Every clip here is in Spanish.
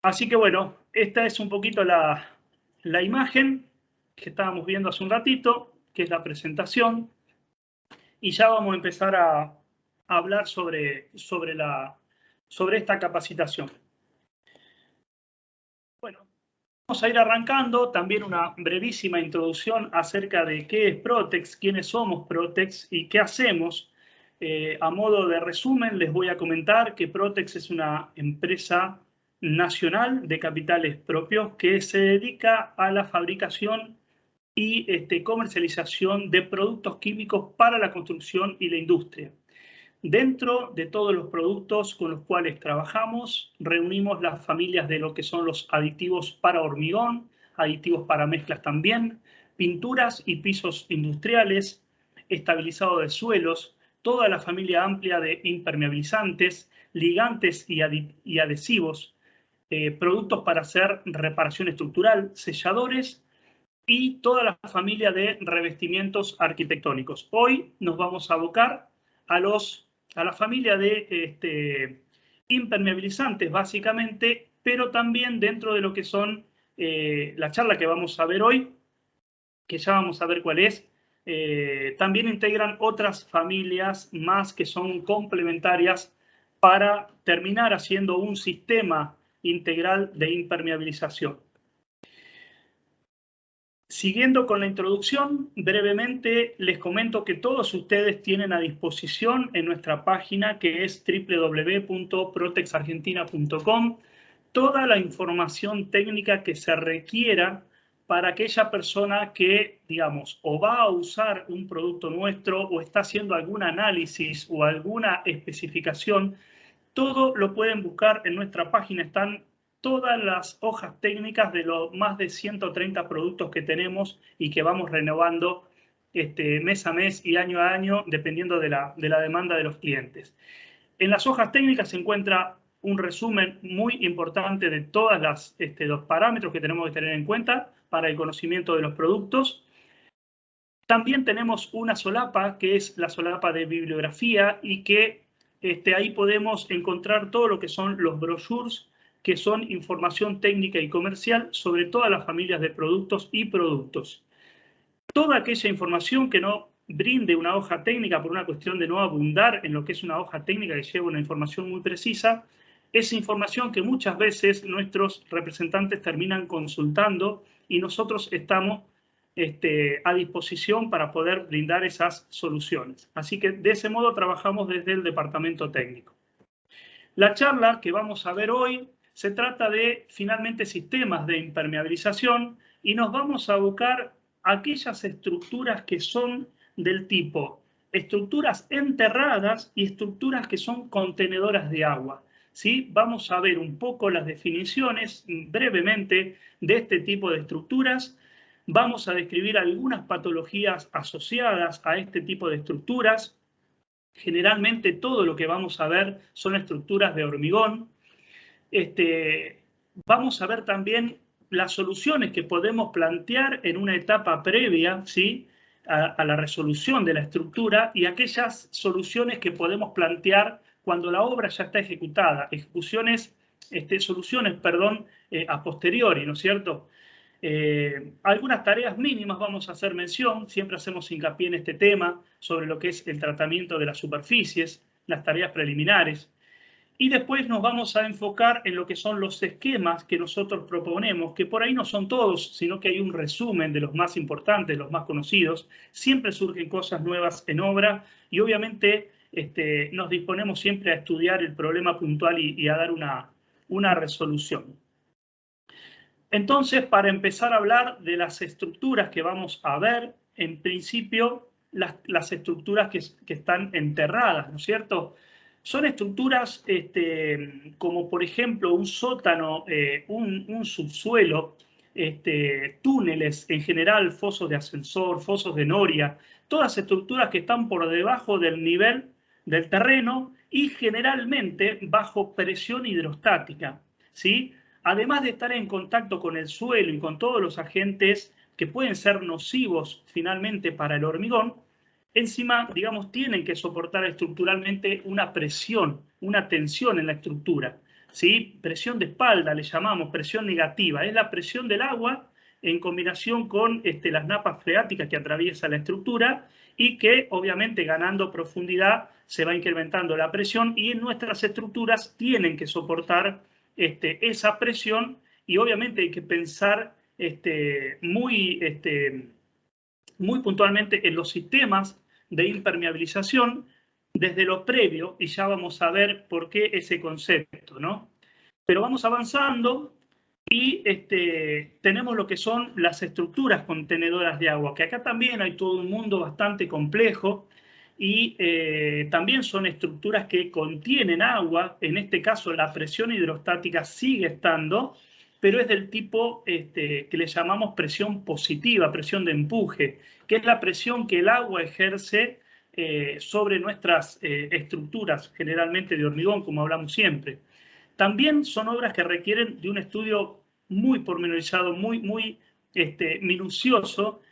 Así que bueno, esta es un poquito la imagen que estábamos viendo hace un ratito, que es la presentación, y ya vamos a empezar a hablar sobre esta capacitación. Bueno, vamos a ir arrancando también una brevísima introducción acerca de qué es Protex, quiénes somos Protex y qué hacemos. A modo de resumen, les voy a comentar que Protex es una empresa nacional de capitales propios que se dedica a la fabricación y comercialización de productos químicos para la construcción y la industria. Dentro de todos los productos con los cuales trabajamos, reunimos las familias de lo que son los aditivos para hormigón, aditivos para mezclas también, pinturas y pisos industriales, estabilizado de suelos, toda la familia amplia de impermeabilizantes, ligantes y adhesivos, productos para hacer reparación estructural, selladores y toda la familia de revestimientos arquitectónicos. Hoy nos vamos a abocar a la familia de impermeabilizantes, básicamente, pero también dentro de lo que son la charla que vamos a ver hoy, que ya vamos a ver cuál es, también integran otras familias más que son complementarias para terminar haciendo un sistema integral de impermeabilización. Siguiendo con la introducción, brevemente les comento que todos ustedes tienen a disposición en nuestra página, que es www.protexargentina.com, toda la información técnica que se requiera para aquella persona que, digamos, o va a usar un producto nuestro o está haciendo algún análisis o alguna especificación. Todo lo pueden buscar en nuestra página. Están todas las hojas técnicas de los más de 130 productos que tenemos y que vamos renovando mes a mes y año a año, dependiendo de la demanda de los clientes. En las hojas técnicas se encuentra un resumen muy importante de todos los parámetros que tenemos que tener en cuenta para el conocimiento de los productos. También tenemos una solapa, que es la solapa de bibliografía, y que ahí podemos encontrar todo lo que son los brochures, que son información técnica y comercial sobre todas las familias de productos y productos. Toda aquella información que no brinde una hoja técnica por una cuestión de no abundar en lo que es una hoja técnica que lleva una información muy precisa, es información que muchas veces nuestros representantes terminan consultando y nosotros estamos a disposición para poder brindar esas soluciones. Así que de ese modo trabajamos desde el departamento técnico. La charla que vamos a ver hoy se trata de, finalmente, sistemas de impermeabilización y nos vamos a abocar a aquellas estructuras que son del tipo estructuras enterradas y estructuras que son contenedoras de agua. ¿Sí? Vamos a ver un poco las definiciones brevemente de este tipo de estructuras. Vamos a describir algunas patologías asociadas a este tipo de estructuras. Generalmente todo lo que vamos a ver son estructuras de hormigón. Vamos a ver también las soluciones que podemos plantear en una etapa previa, ¿sí?, a la resolución de la estructura, y aquellas soluciones que podemos plantear cuando la obra ya está ejecutada, soluciones a posteriori, ¿no es cierto? Algunas tareas mínimas vamos a hacer mención, siempre hacemos hincapié en este tema, sobre lo que es el tratamiento de las superficies, las tareas preliminares. Y después nos vamos a enfocar en lo que son los esquemas que nosotros proponemos, que por ahí no son todos, sino que hay un resumen de los más importantes, los más conocidos. Siempre surgen cosas nuevas en obra y obviamente nos disponemos siempre a estudiar el problema puntual y a dar una resolución. Entonces, para empezar a hablar de las estructuras que vamos a ver, en principio, las estructuras que están enterradas, ¿no es cierto? Son estructuras como, por ejemplo, un sótano, un subsuelo, túneles en general, fosos de ascensor, fosos de noria, todas estructuras que están por debajo del nivel del terreno y generalmente bajo presión hidrostática, ¿sí? Además de estar en contacto con el suelo y con todos los agentes que pueden ser nocivos finalmente para el hormigón, encima, digamos, tienen que soportar estructuralmente una presión, una tensión en la estructura. ¿sí? Presión de espalda, le llamamos presión negativa. Es la presión del agua en combinación con las napas freáticas que atraviesa la estructura y que, obviamente, ganando profundidad, se va incrementando la presión y en nuestras estructuras tienen que soportar esa presión y, obviamente, hay que pensar muy puntualmente en los sistemas de impermeabilización desde lo previo, y ya vamos a ver por qué ese concepto, ¿no? Pero vamos avanzando y tenemos lo que son las estructuras contenedoras de agua, que acá también hay todo un mundo bastante complejo y también son estructuras que contienen agua. En este caso la presión hidrostática sigue estando, pero es del tipo que le llamamos presión positiva, presión de empuje, que es la presión que el agua ejerce sobre nuestras estructuras, generalmente de hormigón, como hablamos siempre. También son obras que requieren de un estudio muy pormenorizado, muy minucioso,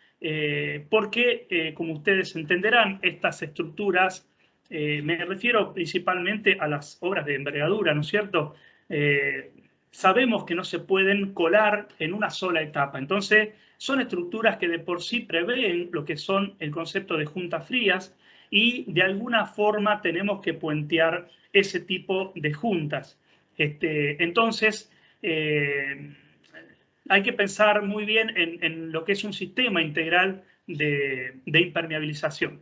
porque, como ustedes entenderán, estas estructuras, me refiero principalmente a las obras de envergadura, ¿no es cierto? Sabemos que no se pueden colar en una sola etapa. Entonces, son estructuras que de por sí prevén lo que son el concepto de juntas frías y de alguna forma tenemos que puentear ese tipo de juntas. Entonces, hay que pensar muy bien en lo que es un sistema integral de impermeabilización.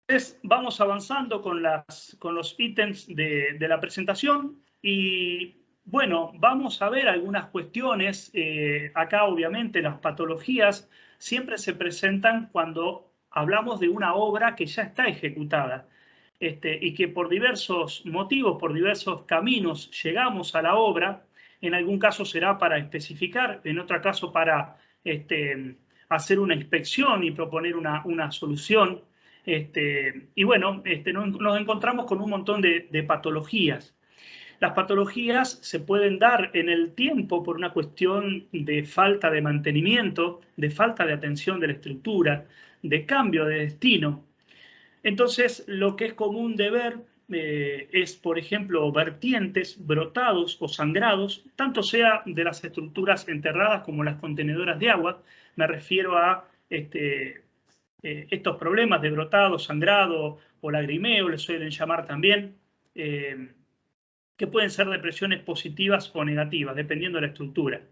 Entonces, vamos avanzando con los ítems de la presentación y, bueno, vamos a ver algunas cuestiones. Acá, obviamente, las patologías siempre se presentan cuando hablamos de una obra que ya está ejecutada. Y que por diversos motivos, por diversos caminos, llegamos a la obra. En algún caso será para especificar, en otro caso para hacer una inspección y proponer una solución. Y bueno, nos encontramos con un montón de patologías. Las patologías se pueden dar en el tiempo por una cuestión de falta de mantenimiento, de falta de atención de la estructura, de cambio de destino. Entonces, lo que es común de ver es, por ejemplo, vertientes, brotados o sangrados, tanto sea de las estructuras enterradas como las contenedoras de agua. Me refiero a estos problemas de brotado, sangrado o lagrimeo, les suelen llamar también, que pueden ser depresiones positivas o negativas, dependiendo de la estructura.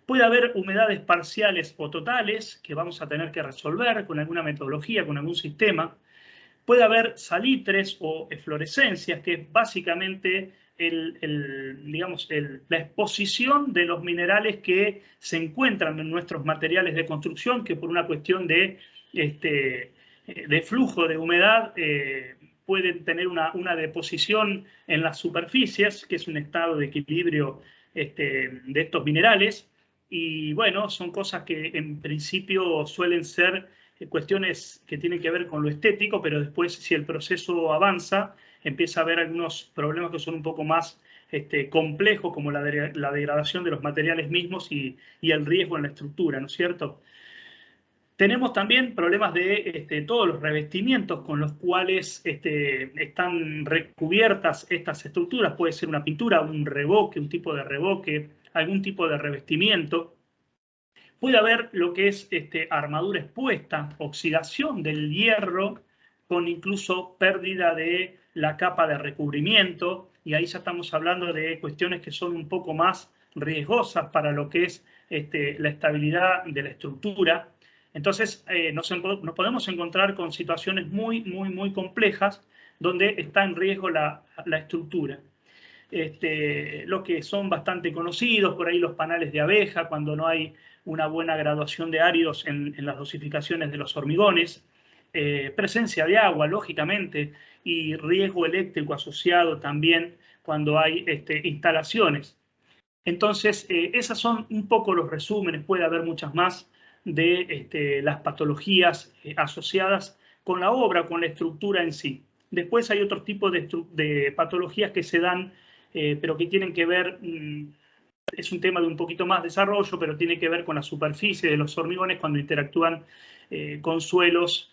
Puede haber humedades parciales o totales que vamos a tener que resolver con alguna metodología, con algún sistema. Puede haber salitres o eflorescencias, que es básicamente la exposición de los minerales que se encuentran en nuestros materiales de construcción, que por una cuestión de flujo de humedad pueden tener una deposición en las superficies, que es un estado de equilibrio de estos minerales. Y bueno, son cosas que en principio suelen ser cuestiones que tienen que ver con lo estético, pero después, si el proceso avanza, empieza a haber algunos problemas que son un poco más complejos, como la degradación de los materiales mismos y el riesgo en la estructura, ¿no es cierto? Tenemos también problemas de todos los revestimientos con los cuales están recubiertas estas estructuras. Puede ser una pintura, un revoque, un tipo de revoque, algún tipo de revestimiento. Puede haber lo que es armadura expuesta, oxidación del hierro, con incluso pérdida de la capa de recubrimiento, y ahí ya estamos hablando de cuestiones que son un poco más riesgosas para lo que es la estabilidad de la estructura. Entonces, nos podemos encontrar con situaciones muy complejas donde está en riesgo la estructura. Los que son bastante conocidos, por ahí los panales de abeja, cuando no hay una buena graduación de áridos en las dosificaciones de los hormigones, presencia de agua, lógicamente, y riesgo eléctrico asociado también cuando hay instalaciones. Entonces, esas son un poco los resúmenes, puede haber muchas más de las patologías asociadas con la obra, con la estructura en sí. Después hay otro tipo de patologías que se dan, pero que tienen que ver, es un tema de un poquito más desarrollo, pero tiene que ver con la superficie de los hormigones cuando interactúan con suelos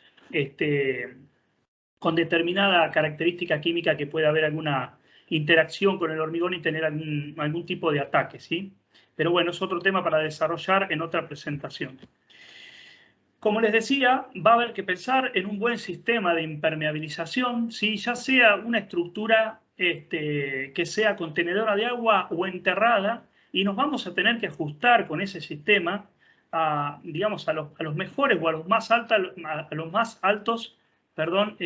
con determinada característica química que puede haber alguna interacción con el hormigón y tener algún tipo de ataque, ¿sí? Pero bueno, es otro tema para desarrollar en otra presentación. Como les decía, va a haber que pensar en un buen sistema de impermeabilización, ¿sí? Ya sea una estructura que sea contenedora de agua o enterrada, y nos vamos a tener que ajustar con ese sistema a, digamos, a los mejores o a los más altos, perdón,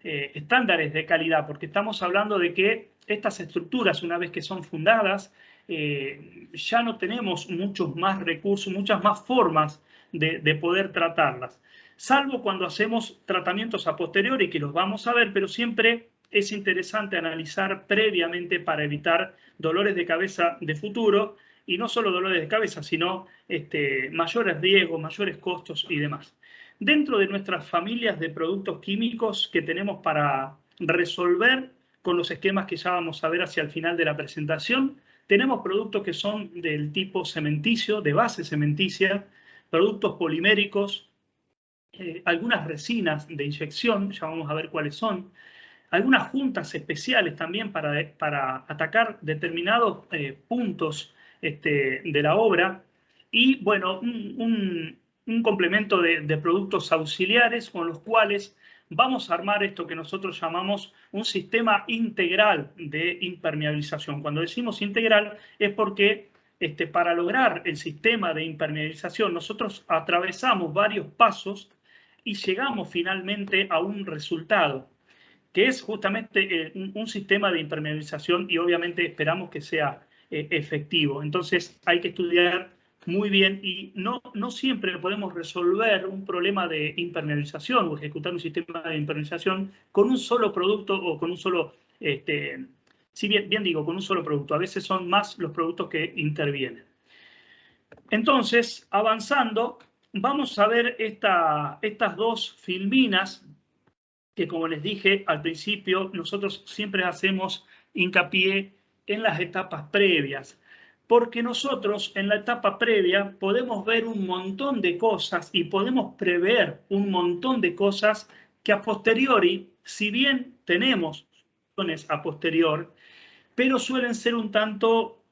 estándares de calidad, porque estamos hablando de que estas estructuras, una vez que son fundadas, ya no tenemos muchos más recursos, muchas más formas de poder tratarlas, salvo cuando hacemos tratamientos a posteriori, que los vamos a ver, pero siempre es interesante analizar previamente para evitar dolores de cabeza de futuro, y no solo dolores de cabeza, sino mayores riesgos, mayores costos y demás. Dentro de nuestras familias de productos químicos que tenemos para resolver con los esquemas que ya vamos a ver hacia el final de la presentación, tenemos productos que son del tipo cementicio, de base cementicia, productos poliméricos, algunas resinas de inyección, ya vamos a ver cuáles son, algunas juntas especiales también para atacar determinados puntos de la obra, y bueno, un complemento de productos auxiliares con los cuales vamos a armar esto que nosotros llamamos un sistema integral de impermeabilización. Cuando decimos integral es porque para lograr el sistema de impermeabilización nosotros atravesamos varios pasos y llegamos finalmente a un resultado, que es justamente un sistema de impermeabilización, y obviamente esperamos que sea efectivo. Entonces hay que estudiar muy bien, y no siempre podemos resolver un problema de impermeabilización o ejecutar un sistema de impermeabilización con un solo producto o con un solo, si bien digo, con un solo producto. A veces son más los productos que intervienen. Entonces, avanzando, vamos a ver estas dos filminas que, como les dije al principio, nosotros siempre hacemos hincapié en las etapas previas, porque nosotros en la etapa previa podemos ver un montón de cosas y podemos prever un montón de cosas que a posteriori, si bien tenemos soluciones a posterior, pero suelen ser un tanto,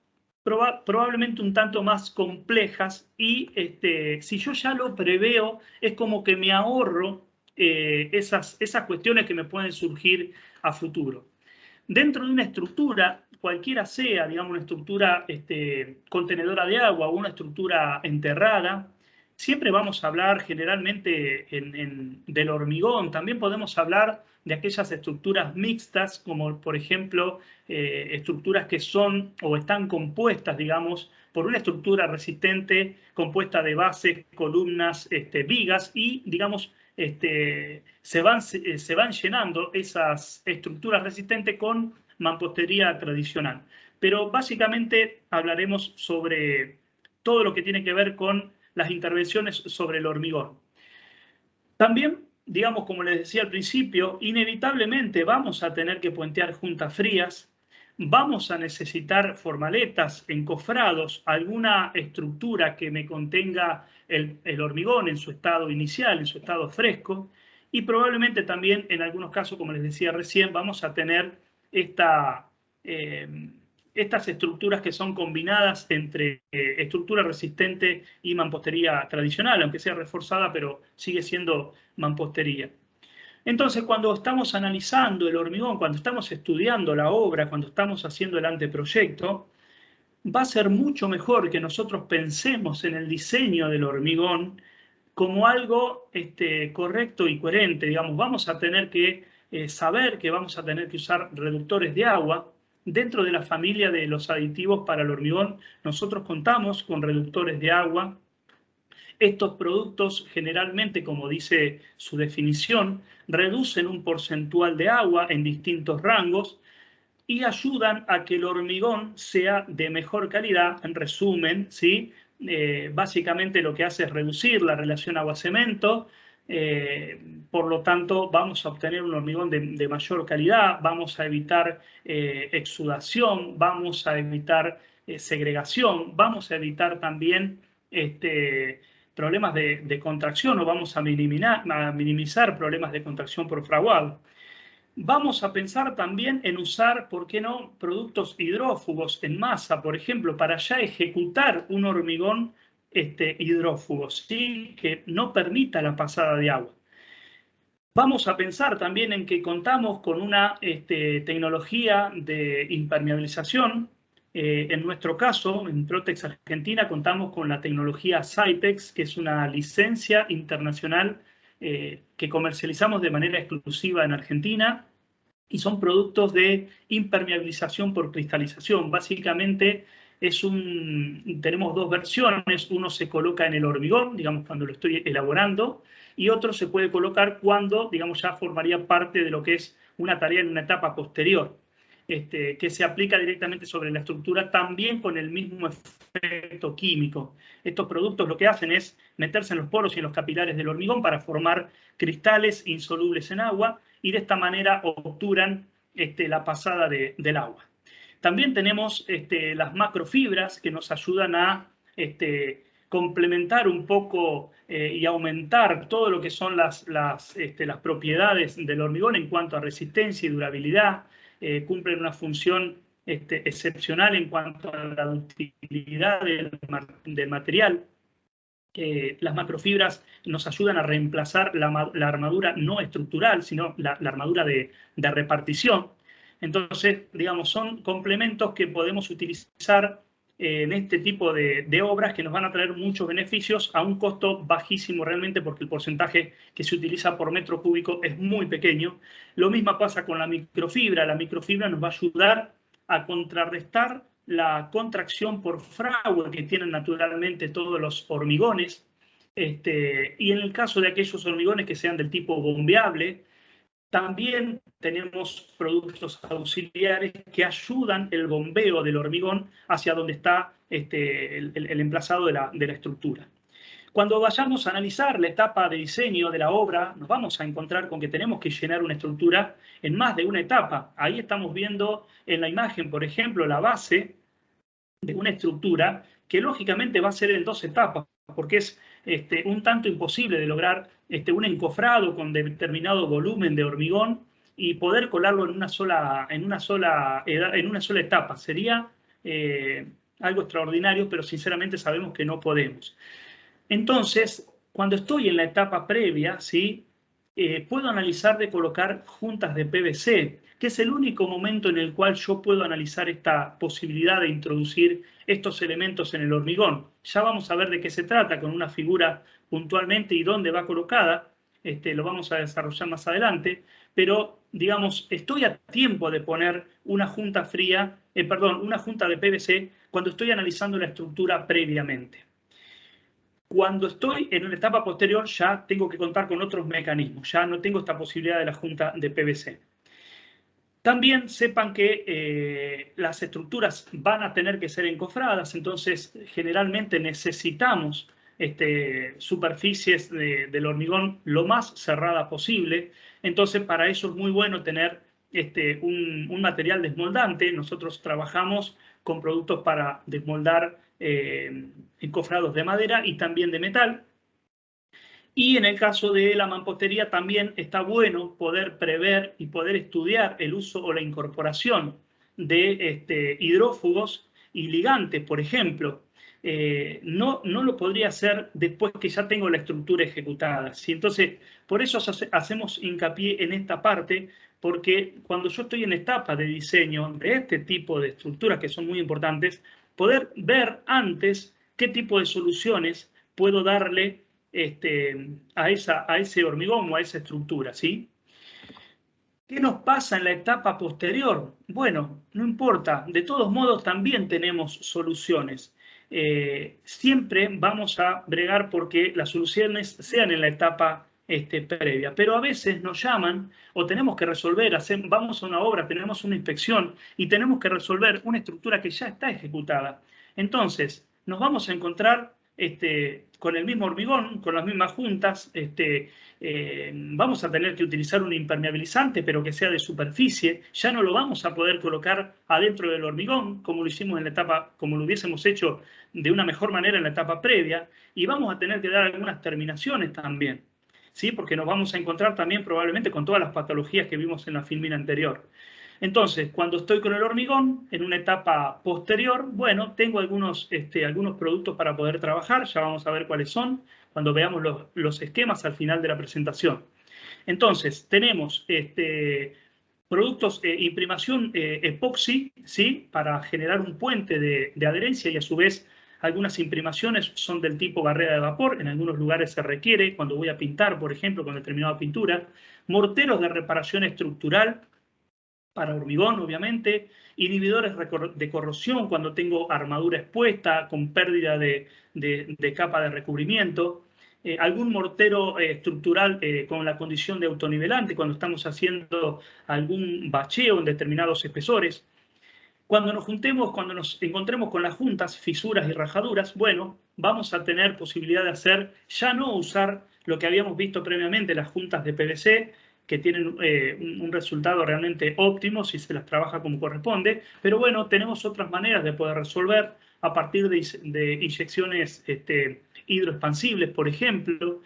probablemente un tanto más complejas, y si yo ya lo preveo, es como que me ahorro esas cuestiones que me pueden surgir a futuro. Dentro de una estructura, cualquiera sea, digamos, una estructura contenedora de agua o una estructura enterrada, siempre vamos a hablar generalmente del hormigón. También podemos hablar de aquellas estructuras mixtas, como por ejemplo estructuras que son o están compuestas, digamos, por una estructura resistente compuesta de bases, columnas, vigas, y digamos se van llenando esas estructuras resistentes con mampostería tradicional. Pero básicamente hablaremos sobre todo lo que tiene que ver con las intervenciones sobre el hormigón. También, digamos, como les decía al principio, inevitablemente vamos a tener que puentear juntas frías, vamos a necesitar formaletas, encofrados, alguna estructura que me contenga el hormigón en su estado inicial, en su estado fresco, y probablemente también en algunos casos, como les decía recién, vamos a tener estas estructuras que son combinadas entre estructura resistente y mampostería tradicional, aunque sea reforzada, pero sigue siendo mampostería. Entonces, cuando estamos analizando el hormigón, cuando estamos estudiando la obra, cuando estamos haciendo el anteproyecto, va a ser mucho mejor que nosotros pensemos en el diseño del hormigón como algo correcto y coherente. Digamos, vamos a tener que saber que vamos a tener que usar reductores de agua. Dentro de la familia de los aditivos para el hormigón, nosotros contamos con reductores de agua. Estos productos generalmente, como dice su definición, reducen un porcentual de agua en distintos rangos y ayudan a que el hormigón sea de mejor calidad. En resumen, ¿sí? Básicamente lo que hace es reducir la relación agua-cemento, por lo tanto vamos a obtener un hormigón de mayor calidad, vamos a evitar exudación, vamos a evitar segregación, vamos a evitar también problemas de contracción, o vamos a minimizar problemas de contracción por fraguado. Vamos a pensar también en usar, ¿por qué no?, productos hidrófugos en masa, por ejemplo, para ya ejecutar un hormigón hidrófugo, ¿sí?, que no permita la pasada de agua. Vamos a pensar también en que contamos con una tecnología de impermeabilización. En nuestro caso, en Protex Argentina, contamos con la tecnología Cytex, que es una licencia internacional que comercializamos de manera exclusiva en Argentina, y son productos de impermeabilización por cristalización. Básicamente tenemos dos versiones. Uno se coloca en el hormigón, digamos, cuando lo estoy elaborando, y otro se puede colocar cuando, digamos, ya formaría parte de lo que es una tarea en una etapa posterior, que se aplica directamente sobre la estructura, también con el mismo efecto químico. Estos productos lo que hacen es meterse en los poros y en los capilares del hormigón para formar cristales insolubles en agua, y de esta manera obturan la pasada del agua. También tenemos las macrofibras, que nos ayudan a complementar un poco y aumentar todo lo que son las propiedades del hormigón en cuanto a resistencia y durabilidad. Cumplen una función excepcional en cuanto a la ductilidad del material. Las macrofibras nos ayudan a reemplazar la armadura no estructural, sino la armadura de repartición. Entonces, digamos, son complementos que podemos utilizar en este tipo de obras, que nos van a traer muchos beneficios a un costo bajísimo realmente, porque el porcentaje que se utiliza por metro cúbico es muy pequeño. Lo mismo pasa con la microfibra. La microfibra nos va a ayudar a contrarrestar la contracción por fragua que tienen naturalmente todos los hormigones, y en el caso de aquellos hormigones que sean del tipo bombeable, también tenemos productos auxiliares que ayudan el bombeo del hormigón hacia donde está el emplazado de la estructura. Cuando vayamos a analizar la etapa de diseño de la obra, nos vamos a encontrar con que tenemos que llenar una estructura en más de una etapa. Ahí estamos viendo en la imagen, por ejemplo, la base de una estructura que lógicamente va a ser en dos etapas, porque es un tanto imposible de lograr un encofrado con determinado volumen de hormigón y poder colarlo en una sola etapa. Sería algo extraordinario, pero sinceramente sabemos que no podemos. Entonces, cuando estoy en la etapa previa, ¿sí?, puedo analizar de colocar juntas de PVC, que es el único momento en el cual yo puedo analizar esta posibilidad de introducir estos elementos en el hormigón. Ya vamos a ver de qué se trata con una figura puntualmente y dónde va colocada. Lo vamos a desarrollar más adelante, pero digamos, estoy a tiempo de poner una junta una junta de PVC cuando estoy analizando la estructura previamente. Cuando estoy en una etapa posterior ya tengo que contar con otros mecanismos, ya no tengo esta posibilidad de la junta de PVC. También sepan que las estructuras van a tener que ser encofradas, entonces generalmente necesitamos superficies del hormigón lo más cerrada posible. Entonces para eso es muy bueno tener un material desmoldante. Nosotros trabajamos con productos para desmoldar encofrados de madera y también de metal. Y en el caso de la mampostería también está bueno poder prever y poder estudiar el uso o la incorporación de hidrófugos y ligantes, por ejemplo. No lo podría hacer después que ya tengo la estructura ejecutada, ¿sí? Entonces, por eso hacemos hincapié en esta parte, porque cuando yo estoy en etapa de diseño de este tipo de estructuras que son muy importantes, poder ver antes qué tipo de soluciones puedo darle a ese hormigón o a esa estructura, ¿sí? ¿Qué nos pasa en la etapa posterior? Bueno, no importa, de todos modos también tenemos soluciones. Siempre vamos a bregar porque las soluciones sean en la etapa previa, pero a veces nos llaman o tenemos que resolver, vamos a una obra, tenemos una inspección y tenemos que resolver una estructura que ya está ejecutada. Entonces, nos vamos a encontrar con el mismo hormigón, con las mismas juntas. Vamos a tener que utilizar un impermeabilizante, pero que sea de superficie. Ya no lo vamos a poder colocar adentro del hormigón, como lo hicimos en la etapa, como lo hubiésemos hecho de una mejor manera en la etapa previa, y vamos a tener que dar algunas terminaciones también. ¿sí? Porque nos vamos a encontrar también probablemente con todas las patologías que vimos en la filmina anterior. Entonces, cuando estoy con el hormigón, en una etapa posterior, bueno, tengo algunos productos para poder trabajar, ya vamos a ver cuáles son, cuando veamos los esquemas al final de la presentación. Entonces, tenemos productos, imprimación epoxi, ¿sí? Para generar un puente de adherencia, y a su vez algunas imprimaciones son del tipo barrera de vapor, en algunos lugares se requiere cuando voy a pintar, por ejemplo, con determinada pintura. Morteros de reparación estructural para hormigón, obviamente. Inhibidores de corrosión cuando tengo armadura expuesta con pérdida de capa de recubrimiento. Algún mortero estructural con la condición de autonivelante cuando estamos haciendo algún bacheo en determinados espesores. Cuando nos encontremos con las juntas, fisuras y rajaduras, bueno, vamos a tener posibilidad de hacer, ya no usar lo que habíamos visto previamente, las juntas de PVC, que tienen un resultado realmente óptimo si se las trabaja como corresponde, pero bueno, tenemos otras maneras de poder resolver a partir de inyecciones hidroexpansibles, por ejemplo.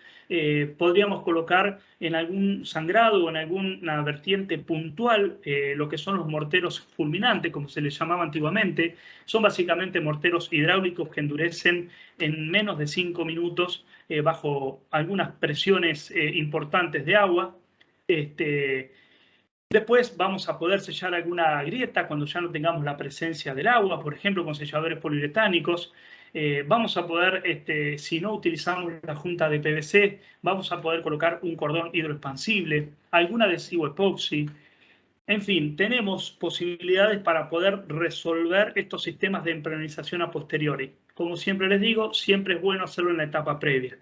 Podríamos colocar en algún sangrado o en alguna vertiente puntual lo que son los morteros fulminantes, como se les llamaba antiguamente. Son básicamente morteros hidráulicos que endurecen en menos de 5 minutos bajo algunas presiones importantes de agua. Después vamos a poder sellar alguna grieta cuando ya no tengamos la presencia del agua, por ejemplo, con selladores poliuretánicos. Vamos a poder, si no utilizamos la junta de PVC, vamos a poder colocar un cordón hidroexpansible, algún adhesivo epoxi. En fin, tenemos posibilidades para poder resolver estos sistemas de impermeabilización a posteriori. Como siempre les digo, siempre es bueno hacerlo en la etapa previa.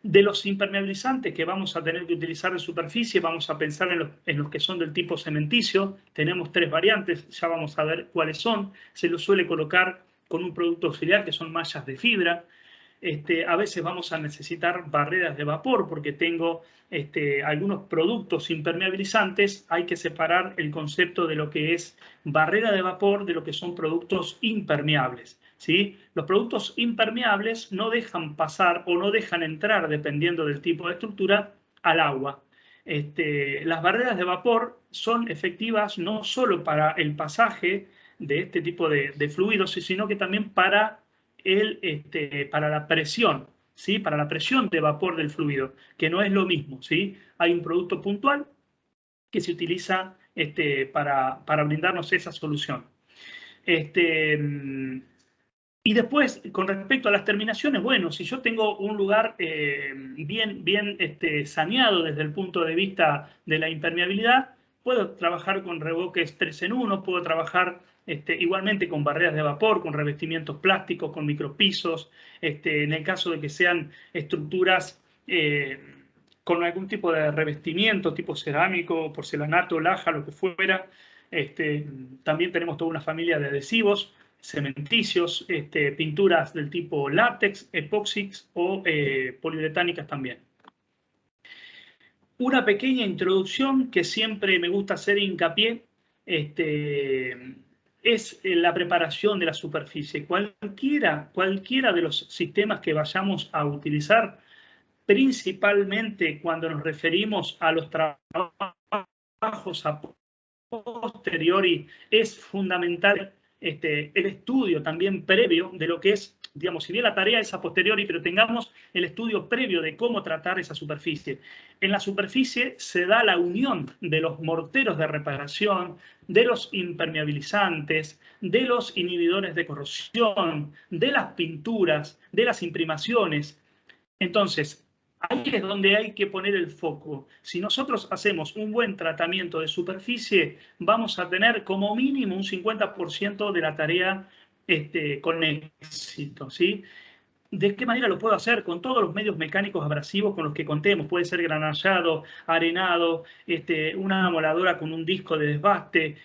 De los impermeabilizantes que vamos a tener que utilizar de superficie, vamos a pensar en los que son del tipo cementicio. Tenemos 3 variantes, ya vamos a ver cuáles son. Se los suele colocar con un producto auxiliar que son mallas de fibra. A veces vamos a necesitar barreras de vapor porque tengo algunos productos impermeabilizantes. Hay que separar el concepto de lo que es barrera de vapor de lo que son productos impermeables. ¿Sí? Los productos impermeables no dejan pasar o no dejan entrar, dependiendo del tipo de estructura, al agua. Las barreras de vapor son efectivas no solo para el pasaje de este tipo de fluidos, sino que también para la presión, ¿sí? Para la presión de vapor del fluido, que no es lo mismo, ¿sí? Hay un producto puntual que se utiliza para brindarnos esa solución. Y después, con respecto a las terminaciones, bueno, si yo tengo un lugar bien saneado desde el punto de vista de la impermeabilidad, puedo trabajar con revoques 3 en 1, puedo trabajar igualmente con barreras de vapor, con revestimientos plásticos, con micropisos, en el caso de que sean estructuras con algún tipo de revestimiento, tipo cerámico, porcelanato, laja, lo que fuera. También tenemos toda una familia de adhesivos, cementicios, pinturas del tipo látex, epoxis o poliuretánicas también. Una pequeña introducción que siempre me gusta hacer hincapié es la preparación de la superficie. Cualquiera de los sistemas que vayamos a utilizar, principalmente cuando nos referimos a los trabajos a posteriori, es fundamental el estudio también previo de lo que es, digamos, si bien la tarea es a posteriori, pero tengamos el estudio previo de cómo tratar esa superficie. En la superficie se da la unión de los morteros de reparación, de los impermeabilizantes, de los inhibidores de corrosión, de las pinturas, de las imprimaciones. Entonces, ahí es donde hay que poner el foco. Si nosotros hacemos un buen tratamiento de superficie, vamos a tener como mínimo un 50% de la tarea con éxito, ¿sí? ¿De qué manera lo puedo hacer? Con todos los medios mecánicos abrasivos con los que contemos. Puede ser granallado, arenado, una moladora con un disco de desbaste,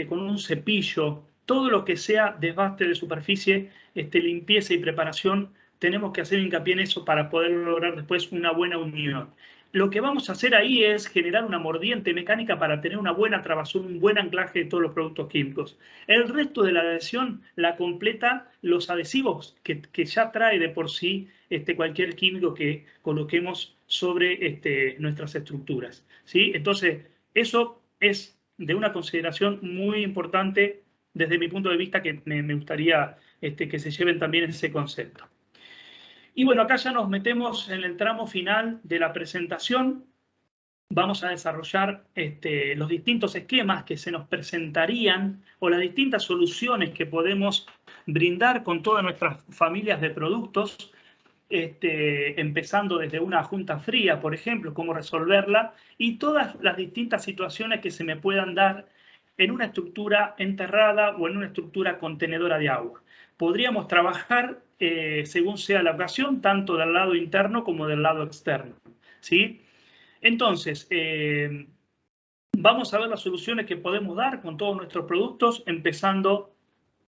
con un cepillo. Todo lo que sea desbaste de superficie, limpieza y preparación, tenemos que hacer hincapié en eso para poder lograr después una buena unión. lo que vamos a hacer ahí es generar una mordiente mecánica para tener una buena trabazón, un buen anclaje de todos los productos químicos. El resto de la adhesión la completa los adhesivos que ya trae de por sí cualquier químico que coloquemos sobre nuestras estructuras, ¿sí? Entonces, eso es de una consideración muy importante desde mi punto de vista, que me gustaría que se lleven también ese concepto. Y bueno, acá ya nos metemos en el tramo final de la presentación. Vamos a desarrollar los distintos esquemas que se nos presentarían o las distintas soluciones que podemos brindar con todas nuestras familias de productos, empezando desde una junta fría, por ejemplo, cómo resolverla, y todas las distintas situaciones que se me puedan dar en una estructura enterrada o en una estructura contenedora de agua. Podríamos trabajar según sea la ocasión, tanto del lado interno como del lado externo, ¿sí? Entonces, vamos a ver las soluciones que podemos dar con todos nuestros productos, empezando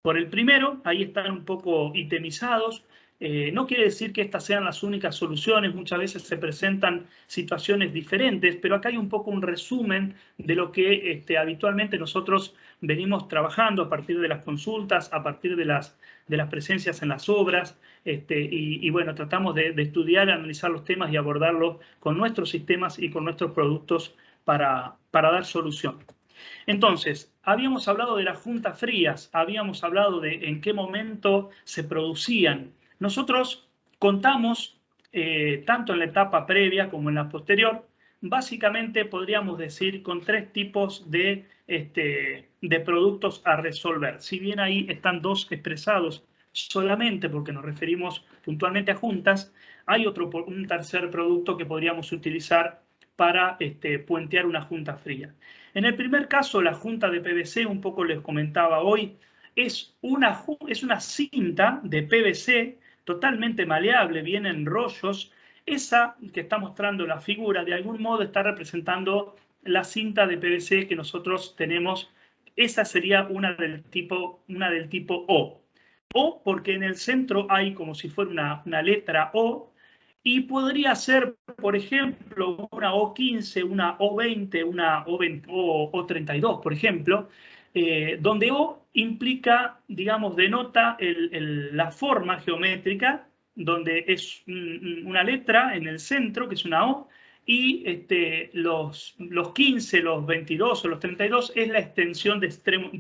por el primero. Ahí están un poco itemizados. No quiere decir que estas sean las únicas soluciones, muchas veces se presentan situaciones diferentes, pero acá hay un poco un resumen de lo que habitualmente nosotros venimos trabajando a partir de las consultas, a partir de las presencias en las obras, y bueno, tratamos de estudiar, analizar los temas y abordarlos con nuestros sistemas y con nuestros productos para dar solución. Entonces, habíamos hablado de las juntas frías, habíamos hablado de en qué momento se producían. Nosotros contamos, tanto en la etapa previa como en la posterior, básicamente podríamos decir con 3 tipos de productos a resolver. Si bien ahí están 2 expresados solamente porque nos referimos puntualmente a juntas, hay un tercer producto que podríamos utilizar para puentear una junta fría. En el primer caso, la junta de PVC, un poco les comentaba hoy, es una cinta de PVC totalmente maleable, viene en rollos. Esa que está mostrando la figura, de algún modo está representando la cinta de PVC que nosotros tenemos. Esa sería una del tipo O. O porque en el centro hay como si fuera una letra O, y podría ser, por ejemplo, una O15, una O20, una O32, por ejemplo, donde O implica, digamos, denota la forma geométrica, donde es una letra en el centro, que es una O, y los 15, los 22 o los 32 es la extensión de extremo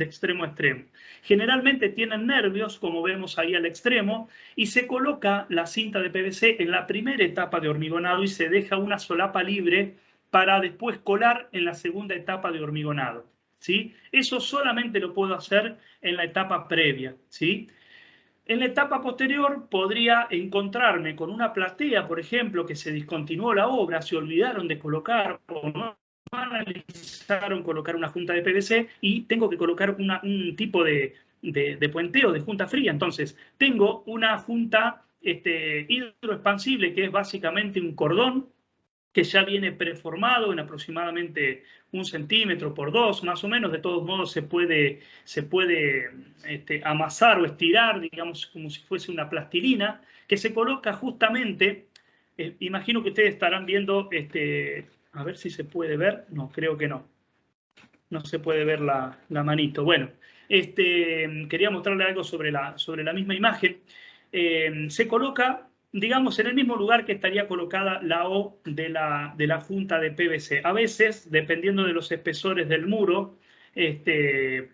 a extremo. Generalmente tienen nervios, como vemos ahí al extremo, y se coloca la cinta de PVC en la primera etapa de hormigonado y se deja una solapa libre para después colar en la segunda etapa de hormigonado, ¿sí? Eso solamente lo puedo hacer en la etapa previa, ¿sí? En la etapa posterior podría encontrarme con una platea, por ejemplo, que se discontinuó la obra, se olvidaron de colocar o no analizaron colocar una junta de PVC y tengo que colocar un tipo de puenteo, de junta fría. Entonces, tengo una junta hidroexpansible, que es básicamente un cordón que ya viene preformado en aproximadamente 1 centímetro por 2, más o menos. De todos modos se puede amasar o estirar, digamos, como si fuese una plastilina, que se coloca justamente, imagino que ustedes estarán viendo, a ver si se puede ver, no, creo que no. No se puede ver la manito. Bueno, quería mostrarle algo sobre la misma imagen. Se coloca, digamos, en el mismo lugar que estaría colocada la O de la junta de PVC. A veces, dependiendo de los espesores del muro,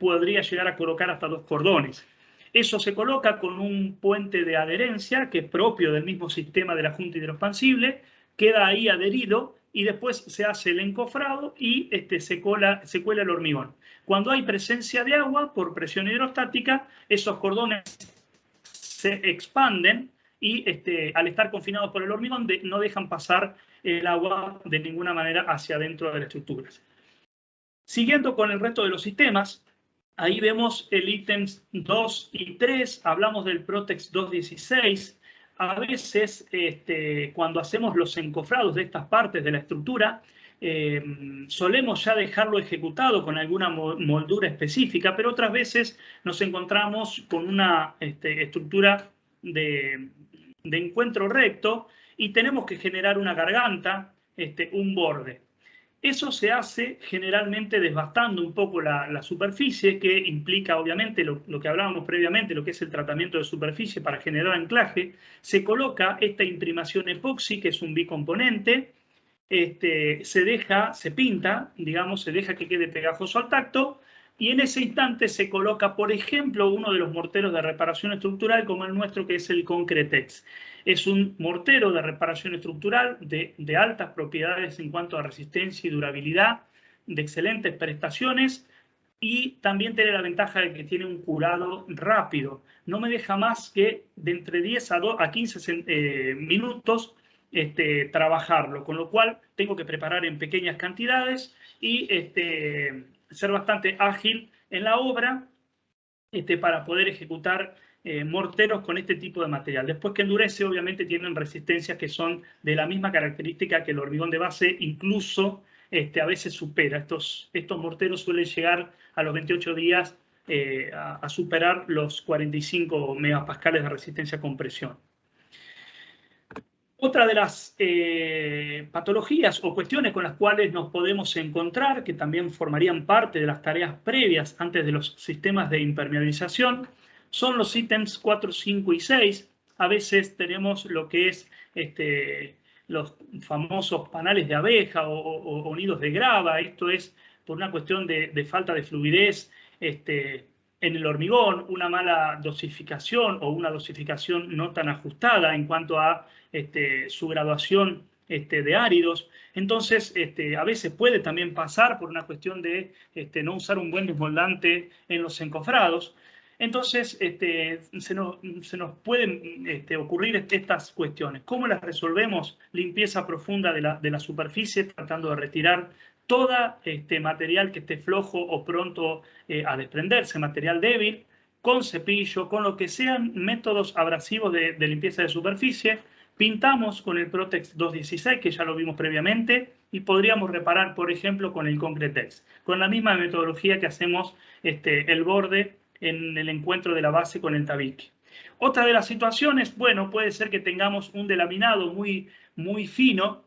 podría llegar a colocar hasta 2 cordones. Eso se coloca con un puente de adherencia, que es propio del mismo sistema de la junta hidroexpansible, queda ahí adherido y después se hace el encofrado y se cuela el hormigón. Cuando hay presencia de agua por presión hidrostática, esos cordones se expanden y al estar confinados por el hormigón no dejan pasar el agua de ninguna manera hacia adentro de la estructura. Siguiendo con el resto de los sistemas, ahí vemos el ítems 2 y 3, hablamos del Protex 216. A veces, cuando hacemos los encofrados de estas partes de la estructura, solemos ya dejarlo ejecutado con alguna moldura específica, pero otras veces nos encontramos con una estructura de encuentro recto y tenemos que generar una garganta un borde. Eso se hace generalmente desbastando un poco la superficie, que implica obviamente lo que hablábamos previamente, lo que es el tratamiento de superficie para generar anclaje. Se coloca esta imprimación epoxi, que es un bicomponente, se pinta, digamos, se deja que quede pegajoso al tacto, y en ese instante se coloca, por ejemplo, uno de los morteros de reparación estructural como el nuestro, que es el Concretex. Es un mortero de reparación estructural de altas propiedades en cuanto a resistencia y durabilidad, de excelentes prestaciones, y también tiene la ventaja de que tiene un curado rápido. No me deja más que de entre 10 a 15 minutos trabajarlo, con lo cual tengo que preparar en pequeñas cantidades y ser bastante ágil en la obra para poder ejecutar morteros con este tipo de material. Después que endurece, obviamente tienen resistencias que son de la misma característica que el hormigón de base, incluso a veces supera. Estos morteros suelen llegar a los 28 días a superar los 45 megapascales de resistencia a compresión. Otra de las patologías o cuestiones con las cuales nos podemos encontrar, que también formarían parte de las tareas previas antes de los sistemas de impermeabilización, son los ítems 4, 5 y 6. A veces tenemos lo que es los famosos panales de abeja o nidos de grava. Esto es por una cuestión de falta de fluidez en el hormigón, una mala dosificación o una dosificación no tan ajustada en cuanto a su graduación de áridos. Entonces, a veces puede también pasar por una cuestión de no usar un buen desmoldante en los encofrados. Entonces, se nos pueden ocurrir estas cuestiones. ¿Cómo las resolvemos? Limpieza profunda de la superficie, tratando de retirar todo material que esté flojo o pronto a desprenderse, material débil, con cepillo, con lo que sean métodos abrasivos de limpieza de superficie. Pintamos con el Protex 216, que ya lo vimos previamente, y podríamos reparar, por ejemplo, con el Concretex, con la misma metodología que hacemos el borde en el encuentro de la base con el tabique. Otra de las situaciones, bueno, puede ser que tengamos un delaminado muy, muy fino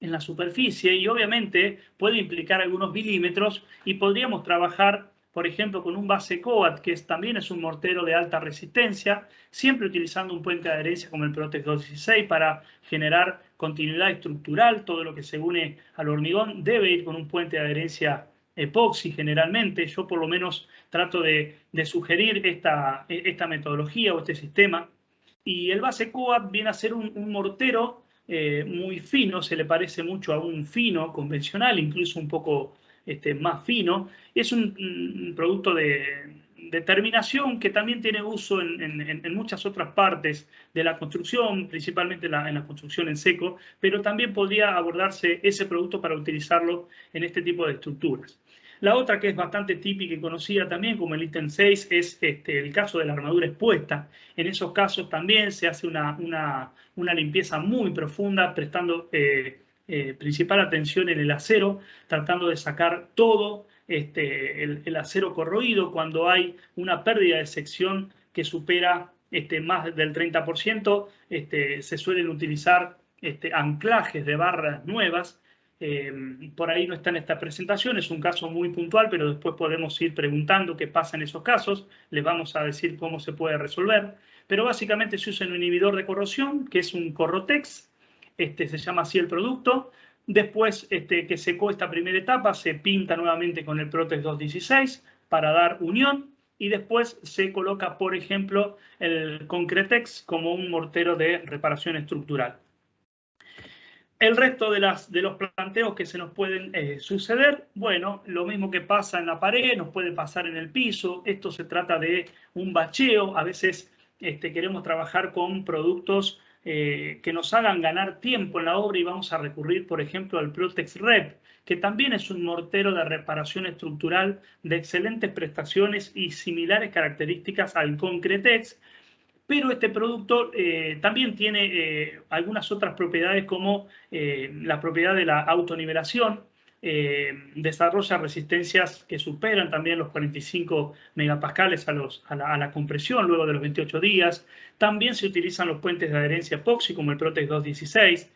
en la superficie y obviamente puede implicar algunos milímetros y podríamos trabajar, por ejemplo, con un base Coat, que también es un mortero de alta resistencia, siempre utilizando un puente de adherencia como el Protex 216 para generar continuidad estructural. Todo lo que se une al hormigón debe ir con un puente de adherencia epoxi generalmente. Yo por lo menos trato de sugerir esta metodología o este sistema. Y el base Coat viene a ser un mortero muy fino, se le parece mucho a un fino convencional, incluso un poco más fino. Es un producto de terminación que también tiene uso en muchas otras partes de la construcción, principalmente en la construcción en seco, pero también podría abordarse ese producto para utilizarlo en este tipo de estructuras. La otra que es bastante típica y conocida también como el ítem 6 es el caso de la armadura expuesta. En esos casos también se hace una limpieza muy profunda, prestando principal atención en el acero, tratando de sacar todo el acero corroído. Cuando hay una pérdida de sección que supera más del 30%, se suelen utilizar anclajes de barras nuevas. Por ahí no está en esta presentación, es un caso muy puntual, pero después podemos ir preguntando qué pasa en esos casos, les vamos a decir cómo se puede resolver, pero básicamente se usa un inhibidor de corrosión, que es un Corrotex, se llama así el producto. Después que secó esta primera etapa, se pinta nuevamente con el Protex 216 para dar unión, y después se coloca, por ejemplo, el Concretex como un mortero de reparación estructural. El resto de los planteos que se nos pueden suceder, bueno, lo mismo que pasa en la pared, nos puede pasar en el piso. Esto se trata de un bacheo. A veces queremos trabajar con productos que nos hagan ganar tiempo en la obra y vamos a recurrir, por ejemplo, al Protex Rep, que también es un mortero de reparación estructural de excelentes prestaciones y similares características al Concretex. Pero este producto también tiene algunas otras propiedades, como la propiedad de la autonivelación. Desarrolla resistencias que superan también los 45 megapascales a la compresión luego de los 28 días. También se utilizan los puentes de adherencia epoxi como el Protex 216.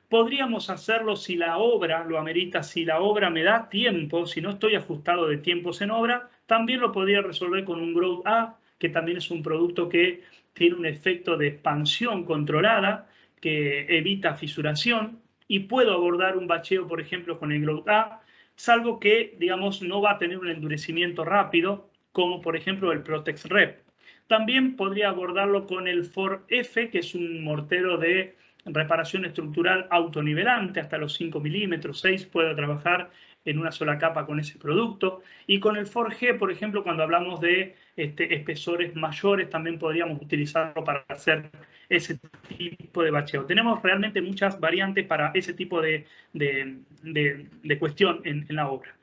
Podríamos hacerlo si la obra lo amerita, si la obra me da tiempo, si no estoy ajustado de tiempos en obra, también lo podría resolver con un Growth A, que también es un producto que tiene un efecto de expansión controlada, que evita fisuración, y puedo abordar un bacheo, por ejemplo, con el Growth A, salvo que, digamos, no va a tener un endurecimiento rápido, como por ejemplo el Protex Rep. También podría abordarlo con el FOR-F, que es un mortero de reparación estructural autonivelante, hasta los 5 milímetros, 6, puedo trabajar en una sola capa con ese producto. Y con el FOR-G, por ejemplo, cuando hablamos de espesores mayores, también podríamos utilizarlo para hacer ese tipo de bacheo. Tenemos realmente muchas variantes para ese tipo de cuestión en la obra.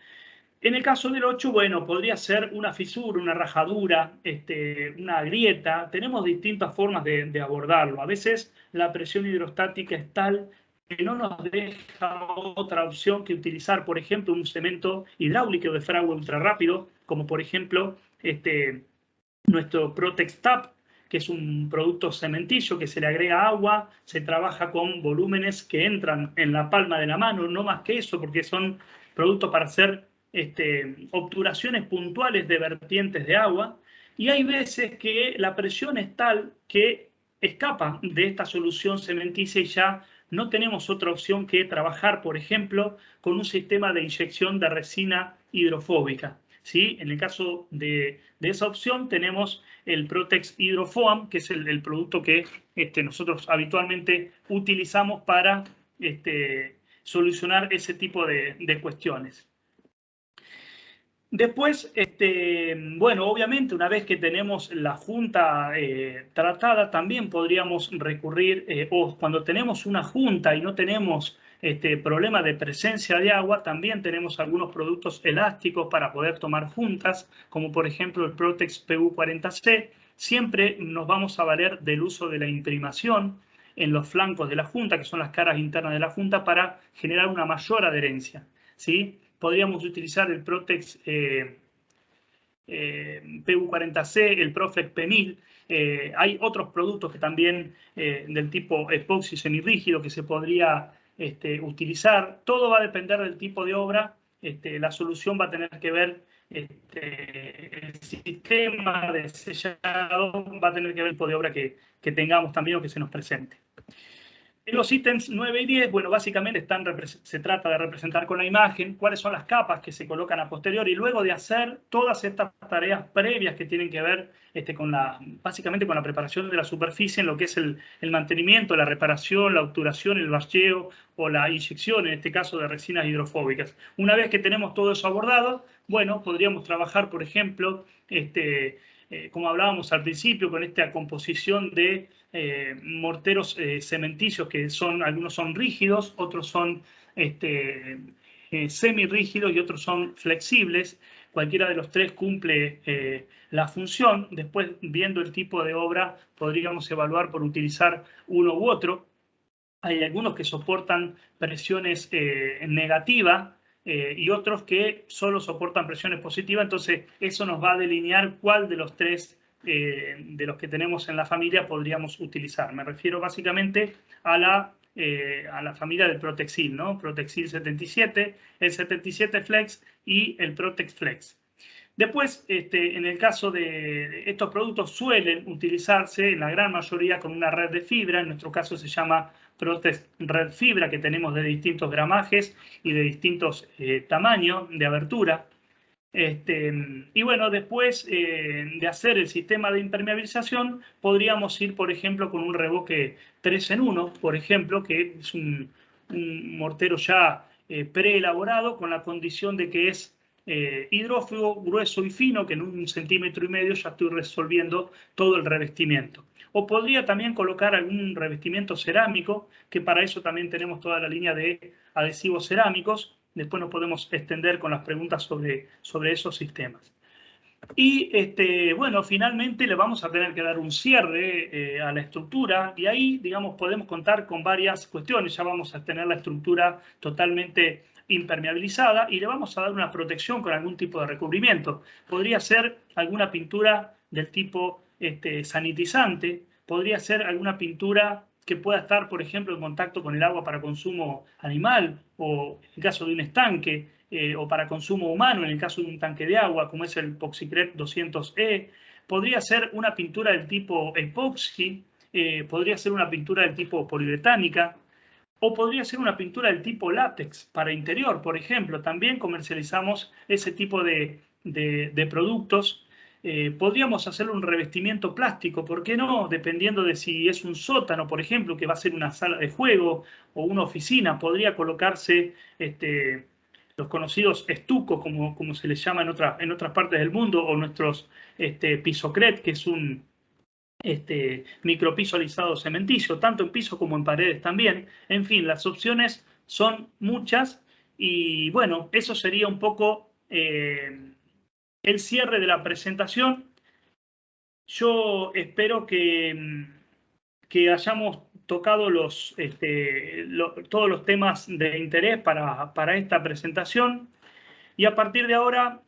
En el caso del 8, bueno, podría ser una fisura, una rajadura, una grieta. Tenemos distintas formas de abordarlo. A veces la presión hidrostática es tal que no nos deja otra opción que utilizar, por ejemplo, un cemento hidráulico de fragua ultra rápido, como por ejemplo nuestro Protex Tap, que es un producto cementillo que se le agrega agua, se trabaja con volúmenes que entran en la palma de la mano, no más que eso, porque son productos para hacer obturaciones puntuales de vertientes de agua, y hay veces que la presión es tal que escapa de esta solución cementicia y ya no tenemos otra opción que trabajar, por ejemplo, con un sistema de inyección de resina hidrofóbica. ¿Sí? En el caso de esa opción tenemos el Protex Hydrofoam, que es el producto que nosotros habitualmente utilizamos para solucionar ese tipo de cuestiones. Después, bueno, obviamente una vez que tenemos la junta tratada, también podríamos recurrir, o cuando tenemos una junta y no tenemos problema de presencia de agua, también tenemos algunos productos elásticos para poder tomar juntas, como por ejemplo el Protex PU40C. Siempre nos vamos a valer del uso de la imprimación en los flancos de la junta, que son las caras internas de la junta, para generar una mayor adherencia, ¿sí? Podríamos utilizar el Protex PU40C, el Proflex P1000. Hay otros productos que también del tipo epoxi semirrígido que se podría utilizar. Todo va a depender del tipo de obra. La solución va a tener que ver, el sistema de sellado va a tener que ver el tipo de obra que tengamos también o que se nos presente. En los ítems 9 y 10, bueno, básicamente se trata de representar con la imagen cuáles son las capas que se colocan a posteriori y luego de hacer todas estas tareas previas que tienen que ver básicamente con la preparación de la superficie en lo que es el mantenimiento, la reparación, la obturación, el bacheo o la inyección, en este caso de resinas hidrofóbicas. Una vez que tenemos todo eso abordado, bueno, podríamos trabajar, por ejemplo, como hablábamos al principio, con esta composición de morteros cementicios que algunos son rígidos, otros son semirrígidos y otros son flexibles. Cualquiera de los tres cumple la función. Después, viendo el tipo de obra, podríamos evaluar por utilizar uno u otro. Hay algunos que soportan presiones negativas y otros que solo soportan presiones positivas. Entonces, eso nos va a delinear cuál de los tres de los que tenemos en la familia podríamos utilizar. Me refiero básicamente a la familia del Protexil, ¿no? Protexil 77, el 77 Flex y el Protex Flex. Después, en el caso de estos productos, suelen utilizarse en la gran mayoría con una red de fibra. En nuestro caso se llama Protex Red Fibra, que tenemos de distintos gramajes y de distintos tamaños de abertura. Y bueno, después de hacer el sistema de impermeabilización, podríamos ir, por ejemplo, con un revoque 3 en 1, por ejemplo, que es un mortero ya preelaborado con la condición de que es hidrófugo, grueso y fino, que en 1,5 centímetros ya estoy resolviendo todo el revestimiento. O podría también colocar algún revestimiento cerámico, que para eso también tenemos toda la línea de adhesivos cerámicos. Después nos podemos extender con las preguntas sobre esos sistemas. Y bueno, finalmente le vamos a tener que dar un cierre a la estructura y ahí, digamos, podemos contar con varias cuestiones. Ya vamos a tener la estructura totalmente impermeabilizada y le vamos a dar una protección con algún tipo de recubrimiento. Podría ser alguna pintura del tipo sanitizante, podría ser alguna pintura que pueda estar, por ejemplo, en contacto con el agua para consumo animal, o en el caso de un estanque, o para consumo humano, en el caso de un tanque de agua, como es el Poxycret 200E. Podría ser una pintura del tipo epoxi, podría ser una pintura del tipo poliuretánica, o podría ser una pintura del tipo látex para interior, por ejemplo. También comercializamos ese tipo de productos. Podríamos hacer un revestimiento plástico, ¿por qué no? Dependiendo de si es un sótano, por ejemplo, que va a ser una sala de juego o una oficina, podría colocarse los conocidos estucos, como se les llama en otras partes del mundo, o nuestros Pisocret, que es un micropiso alisado cementicio, tanto en piso como en paredes también. En fin, las opciones son muchas y bueno, eso sería un poco el cierre de la presentación. Yo espero que hayamos tocado todos los temas de interés para esta presentación. Y a partir de ahora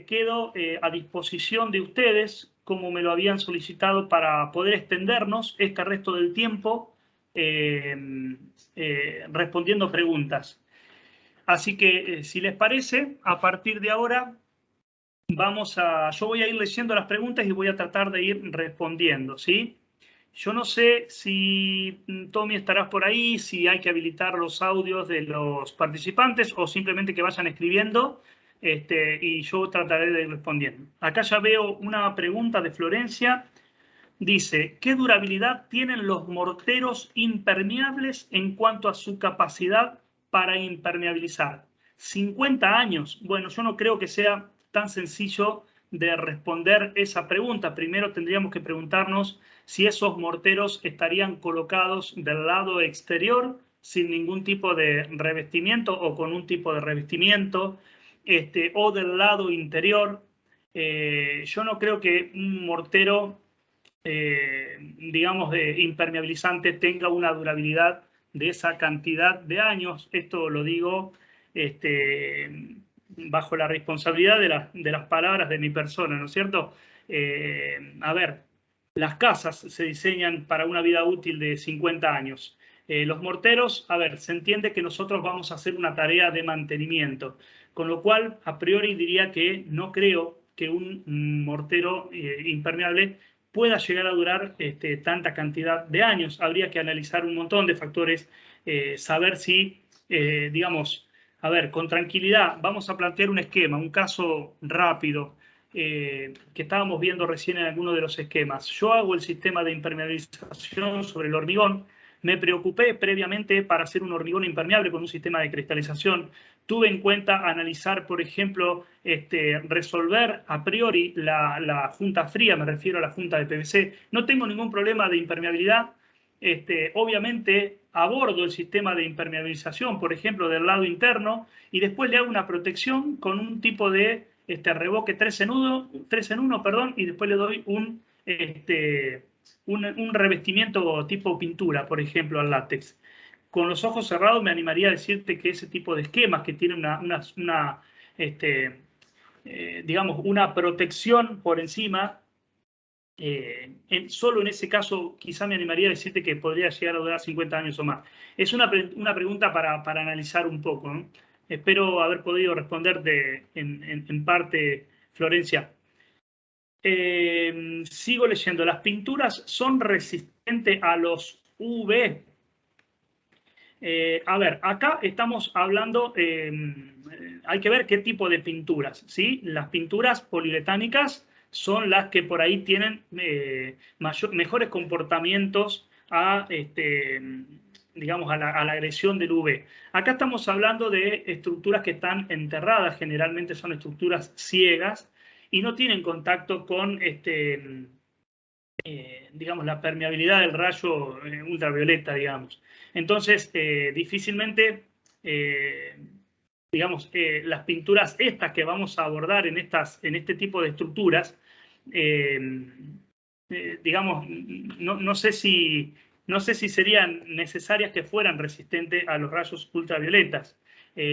quedo a disposición de ustedes, como me lo habían solicitado, para poder extendernos este resto del tiempo respondiendo preguntas. Así que, si les parece, a partir de ahora yo voy a ir leyendo las preguntas y voy a tratar de ir respondiendo, ¿sí? Yo no sé si Tommy estarás por ahí, si hay que habilitar los audios de los participantes o simplemente que vayan escribiendo y yo trataré de ir respondiendo. Acá ya veo una pregunta de Florencia. Dice, ¿qué durabilidad tienen los morteros impermeables en cuanto a su capacidad para impermeabilizar? 50 años. Bueno, yo no creo que sea tan sencillo de responder esa pregunta. Primero tendríamos que preguntarnos si esos morteros estarían colocados del lado exterior sin ningún tipo de revestimiento o con un tipo de revestimiento, o del lado interior. Yo no creo que un mortero, digamos, de impermeabilizante tenga una durabilidad de esa cantidad de años. Esto lo digo bajo la responsabilidad de las palabras de mi persona, ¿no es cierto? A ver, las casas se diseñan para una vida útil de 50 años. Los morteros, a ver, se entiende que nosotros vamos a hacer una tarea de mantenimiento, con lo cual, a priori diría que no creo que un mortero impermeable pueda llegar a durar tanta cantidad de años. Habría que analizar un montón de factores, saber si, digamos, a ver, con tranquilidad, vamos a plantear un esquema, un caso rápido que estábamos viendo recién en alguno de los esquemas. Yo hago el sistema de impermeabilización sobre el hormigón. Me preocupé previamente para hacer un hormigón impermeable con un sistema de cristalización. Tuve en cuenta analizar, por ejemplo, resolver a priori la junta fría, me refiero a la junta de PVC. No tengo ningún problema de impermeabilidad. Obviamente abordo el sistema de impermeabilización, por ejemplo, del lado interno, y después le hago una protección con un tipo de revoque 3 en 1, perdón, y después le doy un revestimiento tipo pintura, por ejemplo, al látex. Con los ojos cerrados me animaría a decirte que ese tipo de esquemas que tiene digamos, una protección por encima, solo en ese caso quizá me animaría a decirte que podría llegar a durar 50 años o más. Es una pregunta para analizar un poco, ¿no? Espero haber podido responderte en parte, Florencia. Sigo leyendo. ¿Las pinturas son resistentes a los UV? A ver, acá estamos hablando, hay que ver qué tipo de pinturas, ¿sí? Las pinturas poliuretánicas son las que por ahí tienen mejores comportamientos digamos, a la agresión del UV. Acá estamos hablando de estructuras que están enterradas, generalmente son estructuras ciegas y no tienen contacto con digamos, la permeabilidad del rayo ultravioleta, digamos. Entonces, difícilmente, digamos, las pinturas estas que vamos a abordar en este tipo de estructuras, digamos, no sé si serían necesarias que fueran resistentes a los rayos ultravioletas.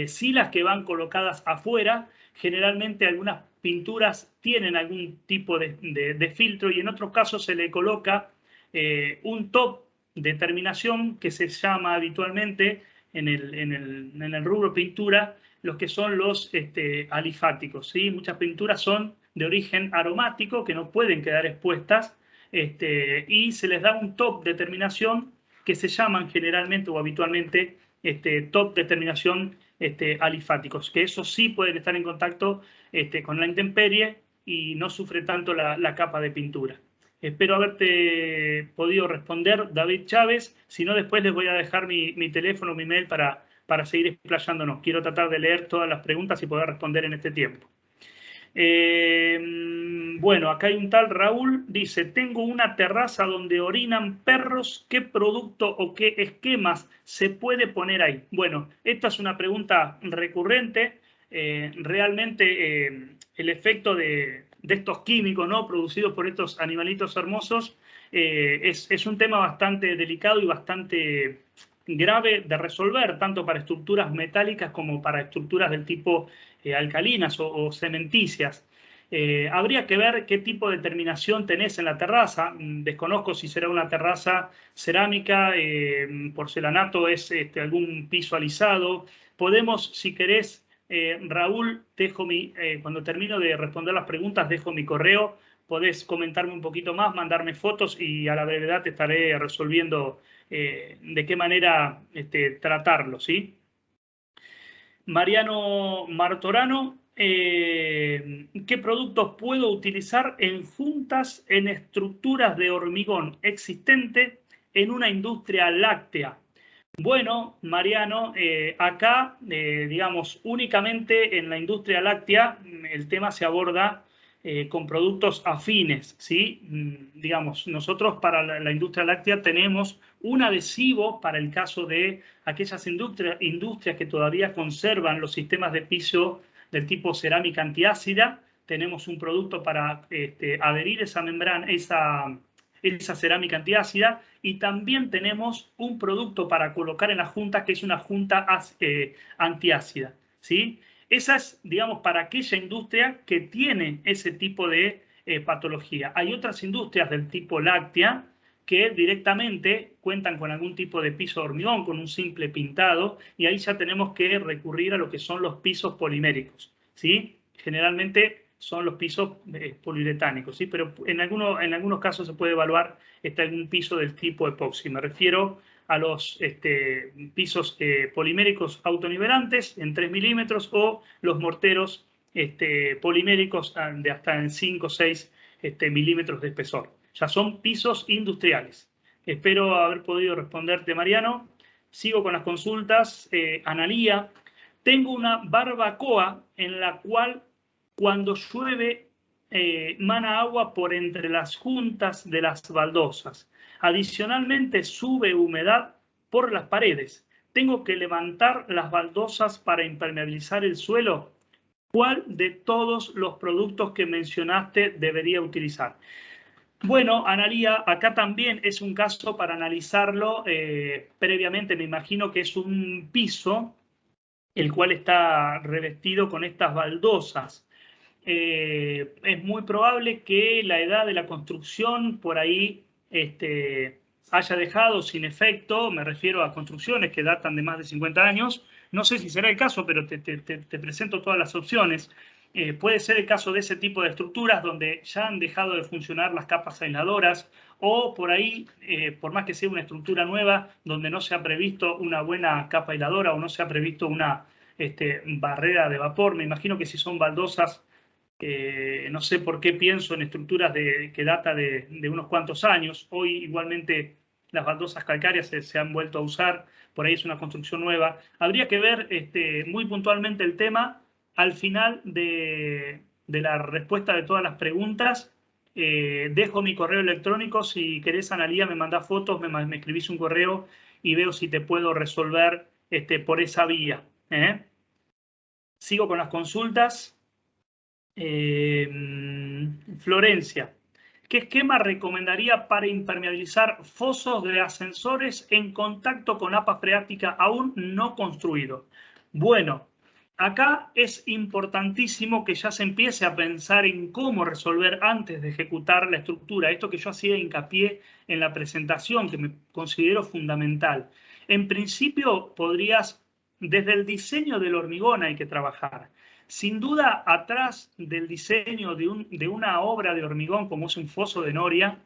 Sí, las que van colocadas afuera, generalmente algunas pinturas tienen algún tipo de filtro y en otros casos se le coloca un top de terminación que se llama habitualmente en el rubro pintura, los que son los alifáticos, ¿sí? Muchas pinturas son de origen aromático que no pueden quedar expuestas y se les da un top de terminación que se llaman generalmente o habitualmente top de terminación alifáticos, que esos sí pueden estar en contacto con la intemperie y no sufre tanto la capa de pintura. Espero haberte podido responder, David Chávez. Si no, después les voy a dejar mi teléfono, mi mail para seguir explayándonos. Quiero tratar de leer todas las preguntas y poder responder en este tiempo. Bueno, acá hay un tal Raúl, dice, tengo una terraza donde orinan perros, ¿qué producto o qué esquemas se puede poner ahí? Bueno, esta es una pregunta recurrente. Realmente el efecto de estos químicos, ¿no?, producidos por estos animalitos hermosos es un tema bastante delicado y bastante grave de resolver, tanto para estructuras metálicas como para estructuras del tipo alcalinas o cementicias. Habría que ver qué tipo de terminación tenés en la terraza. Desconozco si será una terraza cerámica, porcelanato, es algún piso alisado. Podemos, si querés, Raúl, dejo cuando termino de responder las preguntas, dejo mi correo. Podés comentarme un poquito más, mandarme fotos y a la brevedad te estaré resolviendo de qué manera tratarlo, ¿sí? Mariano Martorano, ¿qué productos puedo utilizar en juntas en estructuras de hormigón existente en una industria láctea? Bueno, Mariano, acá, digamos, únicamente en la industria láctea el tema se aborda con productos afines, ¿sí? Digamos, nosotros para la industria láctea tenemos un adhesivo para el caso de aquellas industrias que todavía conservan los sistemas de piso del tipo cerámica antiácida. Tenemos un producto para adherir esa membrana, esa cerámica antiácida, y también tenemos un producto para colocar en la junta que es una junta antiácida, ¿sí? Esa es, digamos, para aquella industria que tiene ese tipo de patología. Hay otras industrias del tipo láctea que directamente cuentan con algún tipo de piso de hormigón, con un simple pintado, y ahí ya tenemos que recurrir a lo que son los pisos poliméricos, ¿sí? Generalmente son los pisos poliuretánicos, ¿sí? Pero en algunos casos se puede evaluar algún piso del tipo epoxi. Me refiero a los pisos poliméricos autonivelantes en 3 milímetros o los morteros poliméricos de hasta en 5 o 6 milímetros de espesor. Ya son pisos industriales. Espero haber podido responderte, Mariano. Sigo con las consultas. Analía, tengo una barbacoa en la cual cuando llueve mana agua por entre las juntas de las baldosas. Adicionalmente sube humedad por las paredes. Tengo que levantar las baldosas para impermeabilizar el suelo. ¿Cuál de todos los productos que mencionaste debería utilizar? Bueno, Analía, acá también es un caso para analizarlo previamente. Me imagino que es un piso el cual está revestido con estas baldosas. Es muy probable que la edad de la construcción por ahí haya dejado sin efecto. Me refiero a construcciones que datan de más de 50 años. No sé si será el caso, pero te presento todas las opciones. Puede ser el caso de ese tipo de estructuras donde ya han dejado de funcionar las capas aisladoras, o por ahí, por más que sea una estructura nueva, donde no se ha previsto una buena capa aisladora o no se ha previsto una barrera de vapor. Me imagino que si son baldosas, no sé por qué pienso en estructuras que data de unos cuantos años. Hoy igualmente las baldosas calcáreas se han vuelto a usar, por ahí es una construcción nueva. Habría que ver muy puntualmente el tema al final de la respuesta de todas las preguntas. Dejo mi correo electrónico, si querés, Analía, me mandás fotos, me escribís un correo y veo si te puedo resolver por esa vía. Sigo con las consultas. Florencia, ¿qué esquema recomendaría para impermeabilizar fosos de ascensores en contacto con APA freática aún no construido? Bueno, Acá es importantísimo que ya se empiece a pensar en cómo resolver antes de ejecutar la estructura. Esto que yo hacía hincapié en la presentación, que me considero fundamental. En principio, podrías, desde el diseño del hormigón hay que trabajar. Sin duda, atrás del diseño de una obra de hormigón, como es un foso de noria,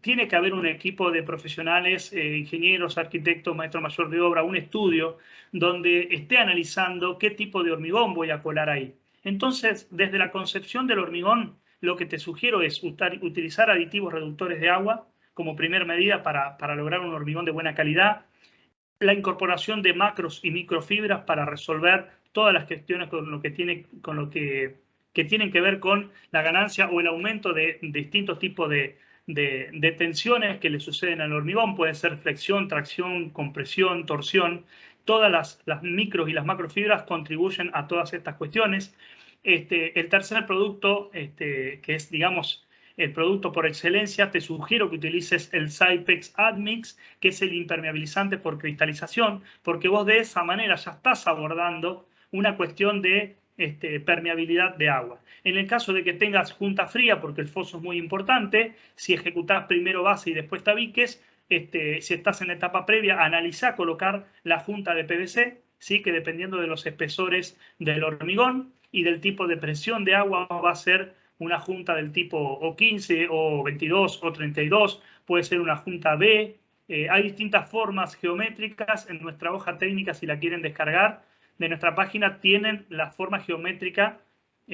tiene que haber un equipo de profesionales, ingenieros, arquitectos, maestro mayor de obra, un estudio donde esté analizando qué tipo de hormigón voy a colar ahí. Entonces, desde la concepción del hormigón, lo que te sugiero es utilizar aditivos reductores de agua como primer medida para lograr un hormigón de buena calidad, la incorporación de macros y microfibras para resolver todas las cuestiones que tienen que ver con la ganancia o el aumento de distintos tipos de tensiones que le suceden al hormigón. Puede ser flexión, tracción, compresión, torsión. Todas las micros y las macrofibras contribuyen a todas estas cuestiones. El tercer producto, que es, digamos, el producto por excelencia, te sugiero que utilices el Cypex Admix, que es el impermeabilizante por cristalización, porque vos de esa manera ya estás abordando una cuestión de permeabilidad de agua. En el caso de que tengas junta fría, porque el foso es muy importante, si ejecutás primero base y después tabiques, si estás en la etapa previa, analizá colocar la junta de PVC, ¿sí? Que dependiendo de los espesores del hormigón y del tipo de presión de agua va a ser una junta del tipo o 15 o 22 o 32, puede ser una junta B. Hay distintas formas geométricas en nuestra hoja técnica, si la quieren descargar, de nuestra página, tienen la forma geométrica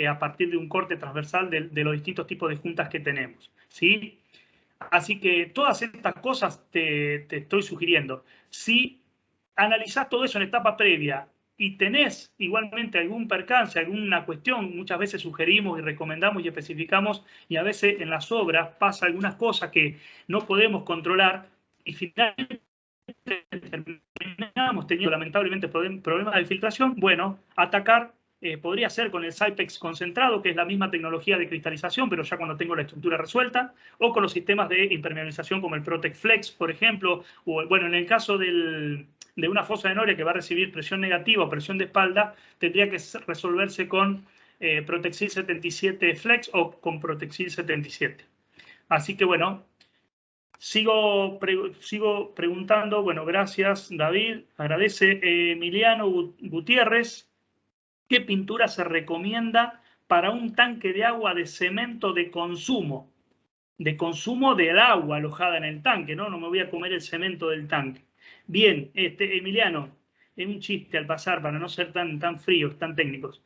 a partir de un corte transversal de los distintos tipos de juntas que tenemos, ¿sí? Así que todas estas cosas te estoy sugiriendo. Si analizás todo eso en etapa previa y tenés igualmente algún percance, alguna cuestión, muchas veces sugerimos y recomendamos y especificamos, y a veces en las obras pasa algunas cosas que no podemos controlar y finalmente terminamos teniendo lamentablemente problemas de filtración. Bueno, atacar podría ser con el Cypex concentrado, que es la misma tecnología de cristalización, pero ya cuando tengo la estructura resuelta, o con los sistemas de impermeabilización como el Protect Flex, por ejemplo, o bueno, en el caso de una fosa de noria que va a recibir presión negativa o presión de espalda, tendría que resolverse con Protexil 77 Flex o con Protexil 77. Así que bueno, sigo preguntando. Bueno, gracias David, agradece Emiliano Gutiérrez. ¿Qué pintura se recomienda para un tanque de agua de cemento de consumo? De consumo del agua alojada en el tanque, ¿no? No me voy a comer el cemento del tanque. Bien, Emiliano, es un chiste al pasar para no ser tan fríos, tan técnicos.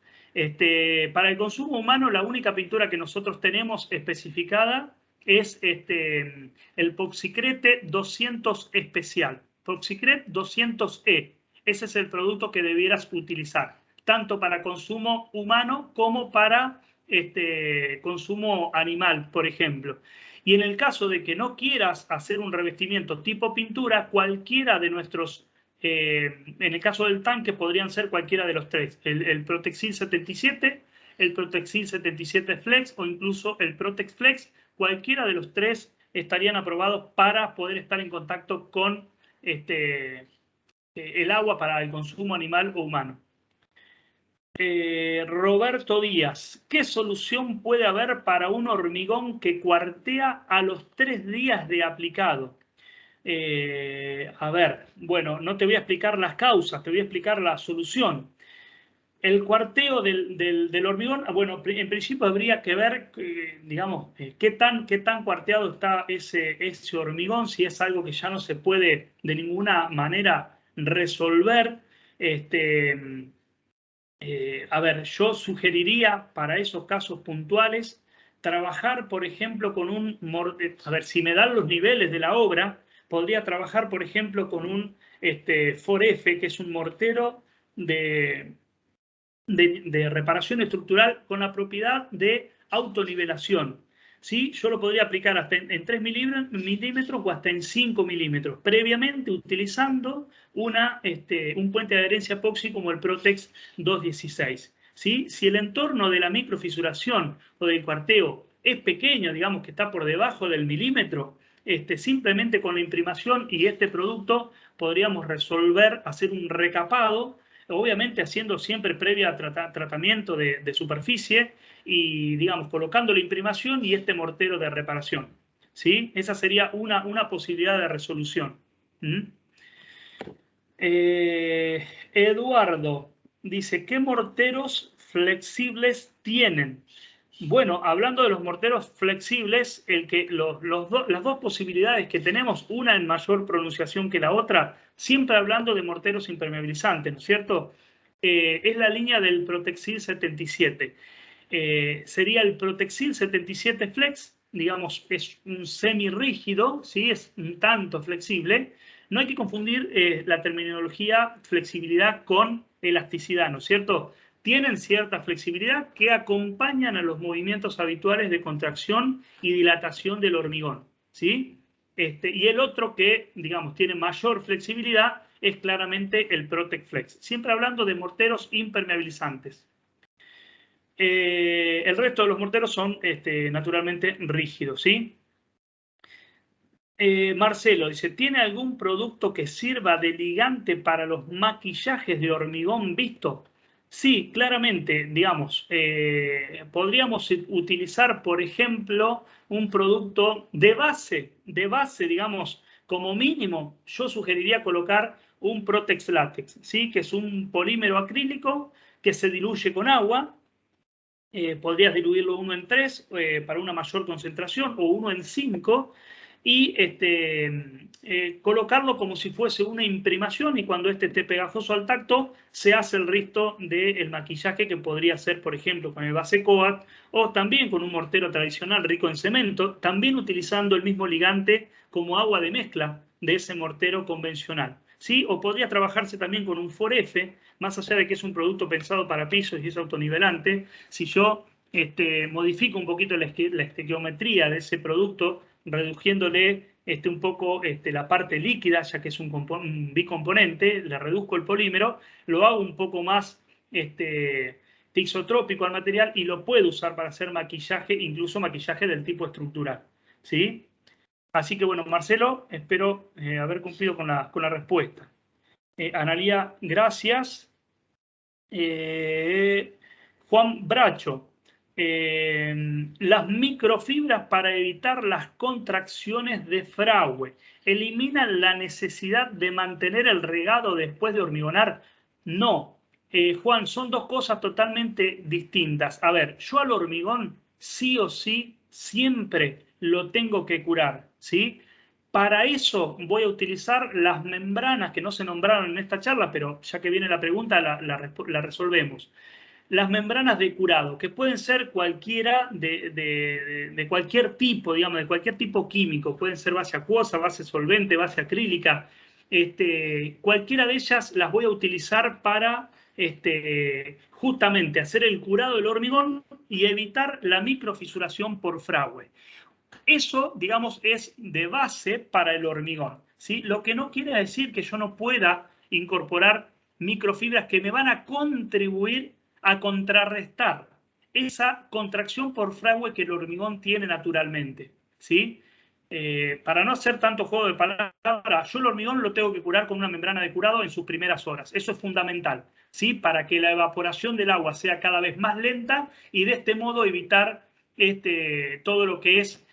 Para el consumo humano, la única pintura que nosotros tenemos especificada es el Poxicrete 200 especial. Poxicrete 200E. Ese es el producto que debieras utilizar, tanto para consumo humano como para consumo animal, por ejemplo. Y en el caso de que no quieras hacer un revestimiento tipo pintura, cualquiera de nuestros, en el caso del tanque podrían ser cualquiera de los tres, el Protexil 77, el Protexil 77 Flex o incluso el Protex Flex, cualquiera de los tres estarían aprobados para poder estar en contacto con el agua para el consumo animal o humano. Roberto Díaz, ¿qué solución puede haber para un hormigón que cuartea a los 3 días de aplicado? A ver, bueno, no te voy a explicar las causas, te voy a explicar la solución. El cuarteo del hormigón, bueno, en principio habría que ver, digamos, qué tan cuarteado está ese hormigón, si es algo que ya no se puede de ninguna manera resolver. A ver, yo sugeriría para esos casos puntuales trabajar, por ejemplo, con un... A ver, si me dan los niveles de la obra, podría trabajar, por ejemplo, con un FOREF, que es un mortero de reparación estructural con la propiedad de autonivelación. ¿Sí? Yo lo podría aplicar hasta en 3 milímetros o hasta en 5 milímetros, previamente utilizando un puente de adherencia epoxi como el Protex 216. ¿Sí? Si el entorno de la microfisuración o del cuarteo es pequeño, digamos que está por debajo del milímetro, simplemente con la imprimación y este producto podríamos resolver, hacer un recapado obviamente haciendo siempre previa tratamiento de superficie y, digamos, colocando la imprimación y este mortero de reparación. ¿Sí? Esa sería una posibilidad de resolución. Eduardo dice, ¿qué morteros flexibles tienen? Bueno, hablando de los morteros flexibles, las dos posibilidades que tenemos, una en mayor pronunciación que la otra, siempre hablando de morteros impermeabilizantes, ¿no es cierto? Es la línea del Protexil 77. Sería el Protexil 77 Flex, digamos, es un semirrígido, ¿sí? Es un tanto flexible. No hay que confundir la terminología flexibilidad con elasticidad, ¿no es cierto? Tienen cierta flexibilidad que acompañan a los movimientos habituales de contracción y dilatación del hormigón, ¿sí? Y el otro que, digamos, tiene mayor flexibilidad es claramente el Protec Flex. Siempre hablando de morteros impermeabilizantes. El resto de los morteros son naturalmente rígidos, ¿sí? Marcelo dice, ¿tiene algún producto que sirva de ligante para los maquillajes de hormigón visto? Sí, claramente, digamos, podríamos utilizar, por ejemplo, un producto de base, digamos, como mínimo, yo sugeriría colocar un Protex Látex, ¿sí? Que es un polímero acrílico que se diluye con agua. Podrías diluirlo 1 en 3 para una mayor concentración o 1 en 5 y colocarlo como si fuese una imprimación y cuando este esté pegajoso al tacto se hace el resto del maquillaje que podría ser, por ejemplo, con el base coat o también con un mortero tradicional rico en cemento, también utilizando el mismo ligante como agua de mezcla de ese mortero convencional. ¿Sí? O podría trabajarse también con un FOREF, más allá de que es un producto pensado para pisos y es autonivelante, si yo modifico un poquito la estequiometría de ese producto, reduciéndole un poco la parte líquida, ya que es un bicomponente, le reduzco el polímero, lo hago un poco más tisotrópico al material y lo puedo usar para hacer maquillaje, incluso maquillaje del tipo estructural. ¿Sí? Así que bueno, Marcelo, espero haber cumplido con la respuesta. Analía, gracias. Juan Bracho, las microfibras para evitar las contracciones de fragüe eliminan la necesidad de mantener el regado después de hormigonar. No, Juan, son dos cosas totalmente distintas. A ver, yo al hormigón sí o sí siempre lo tengo que curar, ¿sí? Para eso voy a utilizar las membranas que no se nombraron en esta charla, pero ya que viene la pregunta la resolvemos. Las membranas de curado, que pueden ser cualquiera de cualquier tipo, digamos, de cualquier tipo químico, pueden ser base acuosa, base solvente, base acrílica, cualquiera de ellas las voy a utilizar para justamente hacer el curado del hormigón y evitar la microfisuración por fragüe. Eso, digamos, es de base para el hormigón, ¿sí? Lo que no quiere decir que yo no pueda incorporar microfibras que me van a contribuir a contrarrestar esa contracción por fragüe que el hormigón tiene naturalmente, ¿sí? Para no hacer tanto juego de palabras, yo el hormigón lo tengo que curar con una membrana de curado en sus primeras horas. Eso es fundamental, ¿sí? Para que la evaporación del agua sea cada vez más lenta y de este modo evitar todo lo que es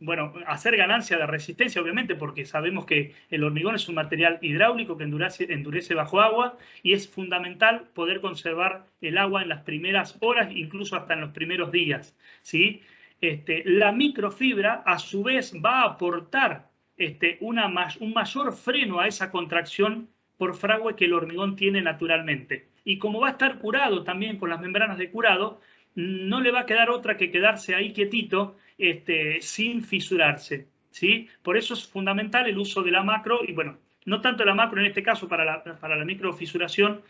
bueno, hacer ganancia de resistencia, obviamente, porque sabemos que el hormigón es un material hidráulico que endurece bajo agua y es fundamental poder conservar el agua en las primeras horas, incluso hasta en los primeros días, ¿sí? La microfibra, a su vez, va a aportar un mayor freno a esa contracción por fragüe que el hormigón tiene naturalmente. Y como va a estar curado también con las membranas de curado, no le va a quedar otra que quedarse ahí quietito sin fisurarse, ¿sí? Por eso es fundamental el uso de la macro, y bueno, no tanto la macro en este caso para la microfisuración,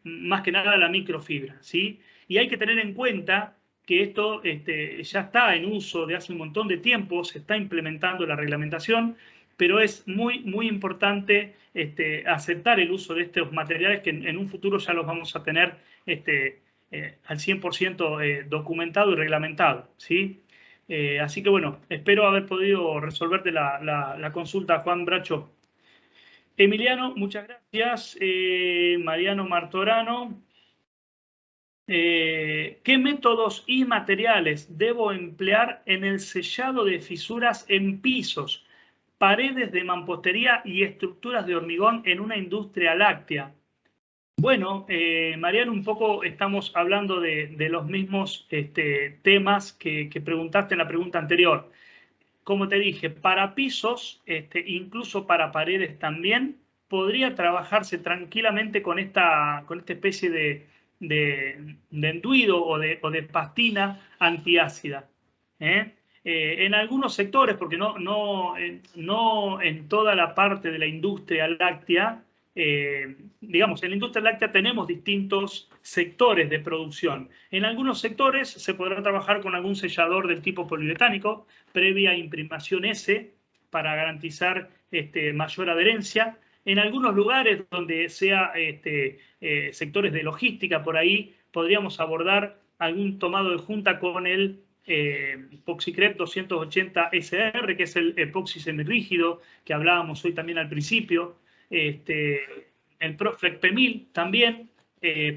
más que nada la microfibra, ¿sí? Y hay que tener en cuenta que esto ya está en uso de hace un montón de tiempo, se está implementando la reglamentación, pero es muy, muy importante aceptar el uso de estos materiales que en un futuro ya los vamos a tener al 100% documentado y reglamentado, ¿sí? Así que bueno, espero haber podido resolverte la consulta, Juan Bracho. Emiliano, muchas gracias. Mariano Martorano. ¿Qué métodos y materiales debo emplear en el sellado de fisuras en pisos, paredes de mampostería y estructuras de hormigón en una industria láctea? Bueno, Mariano, un poco estamos hablando de los mismos temas que preguntaste en la pregunta anterior. Como te dije, para pisos, incluso para paredes también, podría trabajarse tranquilamente con esta especie de enduido o de pastina antiácida. ¿eh? En algunos sectores, porque no en toda la parte de la industria láctea, digamos, en la industria láctea tenemos distintos sectores de producción. En algunos sectores se podrá trabajar con algún sellador del tipo poliuretánico, previa imprimación S, para garantizar mayor adherencia. En algunos lugares donde sea sectores de logística, por ahí podríamos abordar algún tomado de junta con el Epoxicret 280 SR, que es el epoxi semirrígido que hablábamos hoy también al principio. El Proflecpemil también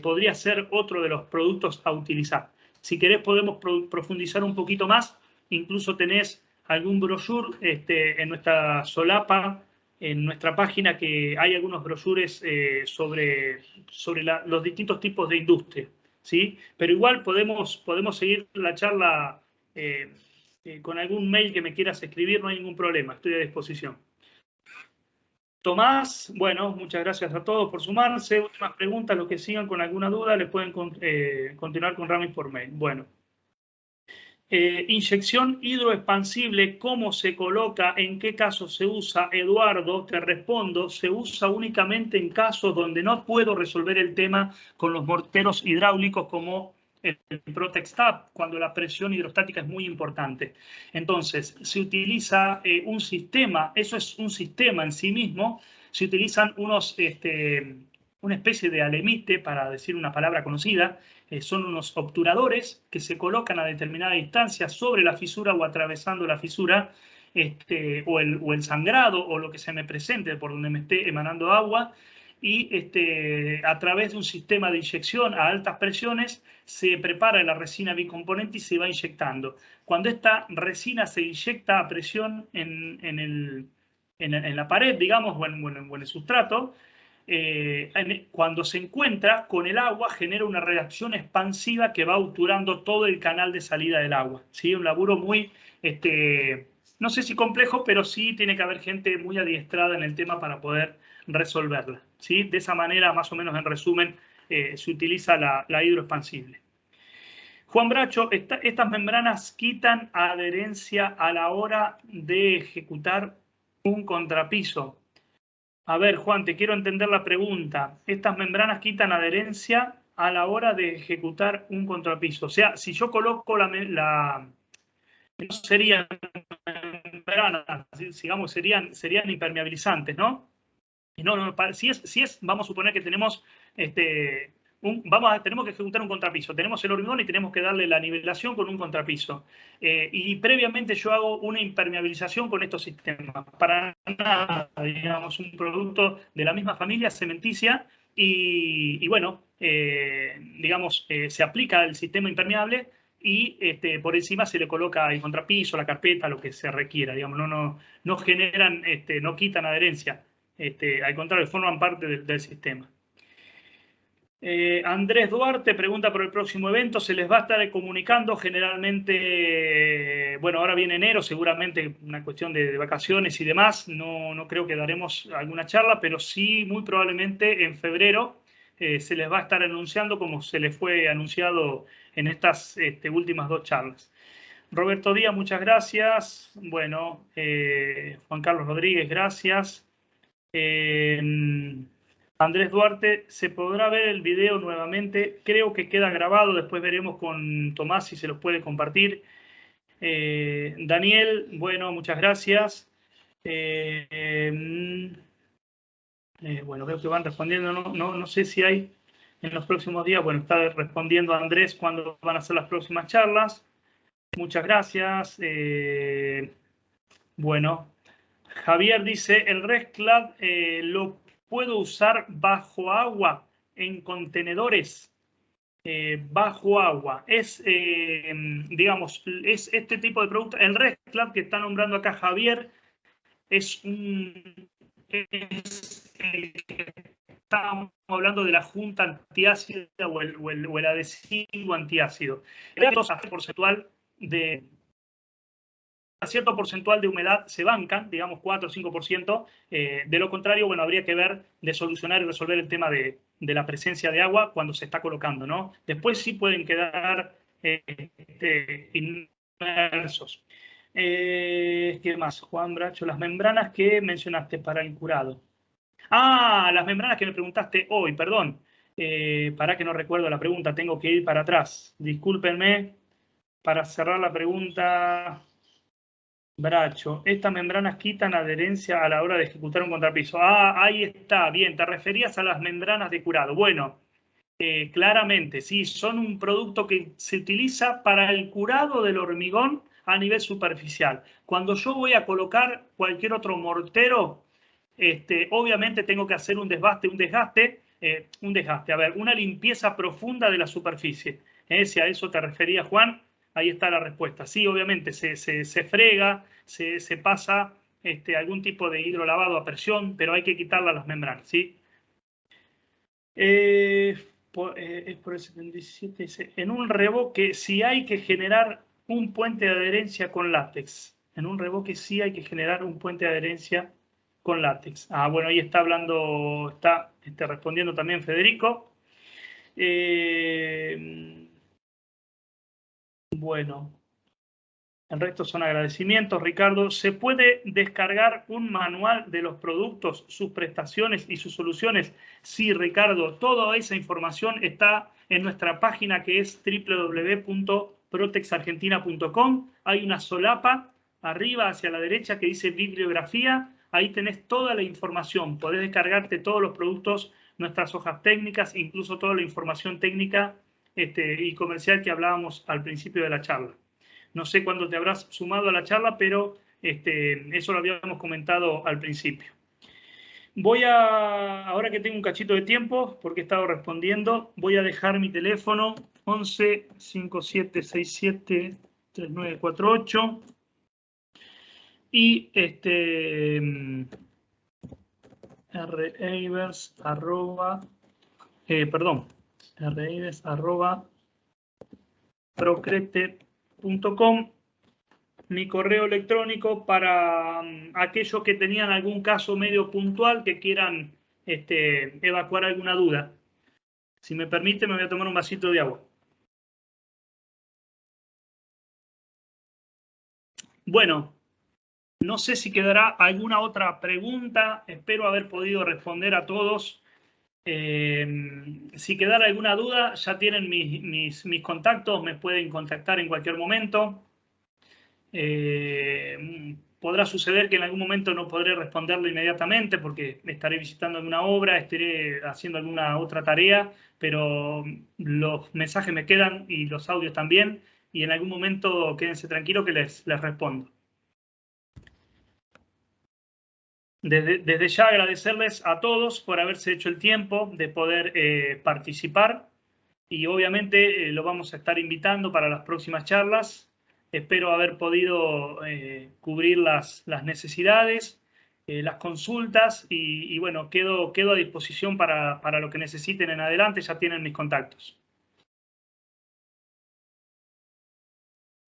podría ser otro de los productos a utilizar. Si querés podemos profundizar un poquito más, incluso tenés algún brochure en nuestra solapa, en nuestra página, que hay algunos brochures sobre los distintos tipos de industria, ¿sí? Pero igual podemos seguir la charla con algún mail que me quieras escribir, no hay ningún problema, estoy a disposición. Tomás, bueno, muchas gracias a todos por sumarse. Últimas preguntas, los que sigan con alguna duda, les pueden continuar con Ramis por mail. Bueno. Inyección hidroexpansible, ¿cómo se coloca? ¿En qué casos se usa? Eduardo, te respondo, se usa únicamente en casos donde no puedo resolver el tema con los morteros hidráulicos como el ProtexTap, cuando la presión hidrostática es muy importante. Entonces, se utiliza un sistema, eso es un sistema en sí mismo, se utilizan una especie de alemite, para decir una palabra conocida, son unos obturadores que se colocan a determinada distancia sobre la fisura o atravesando la fisura, o el sangrado o lo que se me presente por donde me esté emanando agua, y a través de un sistema de inyección a altas presiones se prepara la resina bicomponente y se va inyectando. Cuando esta resina se inyecta a presión en la pared, digamos, o en el sustrato, cuando se encuentra con el agua genera una reacción expansiva que va obturando todo el canal de salida del agua. ¿Sí? Un laburo muy, no sé si complejo, pero sí tiene que haber gente muy adiestrada en el tema para poder resolverla. ¿Sí? De esa manera, más o menos en resumen, se utiliza la hidroexpansible. Juan Bracho, estas membranas quitan adherencia a la hora de ejecutar un contrapiso. A ver, Juan, te quiero entender la pregunta. Estas membranas quitan adherencia a la hora de ejecutar un contrapiso. O sea, si yo coloco no serían membranas, digamos, serían impermeabilizantes, ¿no? No, si es, vamos a suponer que tenemos tenemos que ejecutar un contrapiso. Tenemos el hormigón y tenemos que darle la nivelación con un contrapiso. Y previamente yo hago una impermeabilización con estos sistemas. Para nada, digamos, un producto de la misma familia cementicia y bueno, digamos, se aplica el sistema impermeable y por encima se le coloca el contrapiso, la carpeta, lo que se requiera. Digamos, no generan, no quitan adherencia. Al contrario, forman parte del sistema. Andrés Duarte pregunta por el próximo evento. Se les va a estar comunicando generalmente, bueno, ahora viene enero, seguramente una cuestión de vacaciones y demás. No creo que daremos alguna charla, pero sí, muy probablemente en febrero se les va a estar anunciando, como se les fue anunciado en estas últimas dos charlas. Roberto Díaz, muchas gracias. Bueno, Juan Carlos Rodríguez, gracias. Andrés Duarte, ¿se podrá ver el video nuevamente? Creo que queda grabado, después veremos con Tomás si se los puede compartir. Daniel, bueno, muchas gracias. Bueno, veo que van respondiendo, no sé si hay en los próximos días. Bueno, está respondiendo Andrés cuándo van a ser las próximas charlas. Muchas gracias. Bueno, Javier dice, ¿el ResClad lo puedo usar bajo agua en contenedores? Bajo agua. Es, digamos, es este tipo de producto. El ResClad que está nombrando acá Javier es el que estábamos hablando de la junta antiácida o el adhesivo antiácido. El porcentual de cierto porcentual de humedad se bancan, digamos 4 o 5%. De lo contrario, bueno, habría que ver de solucionar y resolver el tema de la presencia de agua cuando se está colocando, ¿no? Después sí pueden quedar inmersos. ¿Qué más, Juan Bracho? Las membranas que mencionaste para el curado. Ah, las membranas que me preguntaste hoy, perdón. Para que no recuerdo la pregunta, tengo que ir para atrás. Discúlpenme. Para cerrar la pregunta, Bracho, estas membranas quitan adherencia a la hora de ejecutar un contrapiso. Ah, ahí está, bien, te referías a las membranas de curado. Bueno, claramente, sí, son un producto que se utiliza para el curado del hormigón a nivel superficial. Cuando yo voy a colocar cualquier otro mortero, obviamente tengo que hacer un desgaste, a ver, una limpieza profunda de la superficie. Si a eso te referías, Juan, ahí está la respuesta. Sí, obviamente se frega, se pasa algún tipo de hidrolavado a presión, pero hay que quitarle las membranas, ¿sí? Es por el 77, dice, en un revoque si hay que generar un puente de adherencia con látex. En un revoque sí hay que generar un puente de adherencia con látex. Ah, bueno, ahí está hablando, está respondiendo también Federico. Bueno, el resto son agradecimientos, Ricardo. ¿Se puede descargar un manual de los productos, sus prestaciones y sus soluciones? Sí, Ricardo, toda esa información está en nuestra página que es www.protexargentina.com. Hay una solapa arriba hacia la derecha que dice bibliografía. Ahí tenés toda la información. Podés descargarte todos los productos, nuestras hojas técnicas, incluso toda la información técnica y comercial que hablábamos al principio de la charla. No sé cuándo te habrás sumado a la charla, pero eso lo habíamos comentado al principio. Ahora que tengo un cachito de tiempo, porque he estado respondiendo, voy a dejar mi teléfono 11 5767 3948 y procrete.com, mi correo electrónico para aquellos que tenían algún caso medio puntual que quieran evacuar alguna duda. Si me permite, me voy a tomar un vasito de agua. Bueno, no sé si quedará alguna otra pregunta. Espero haber podido responder a todos. Si quedara alguna duda, ya tienen mis contactos, me pueden contactar en cualquier momento. Podrá suceder que en algún momento no podré responderlo inmediatamente porque estaré visitando alguna obra, estaré haciendo alguna otra tarea, pero los mensajes me quedan y los audios también, y en algún momento quédense tranquilos que les respondo. Desde ya agradecerles a todos por haberse hecho el tiempo de poder participar y obviamente lo vamos a estar invitando para las próximas charlas. Espero haber podido cubrir las necesidades, las consultas y bueno, quedo a disposición para lo que necesiten en adelante, ya tienen mis contactos.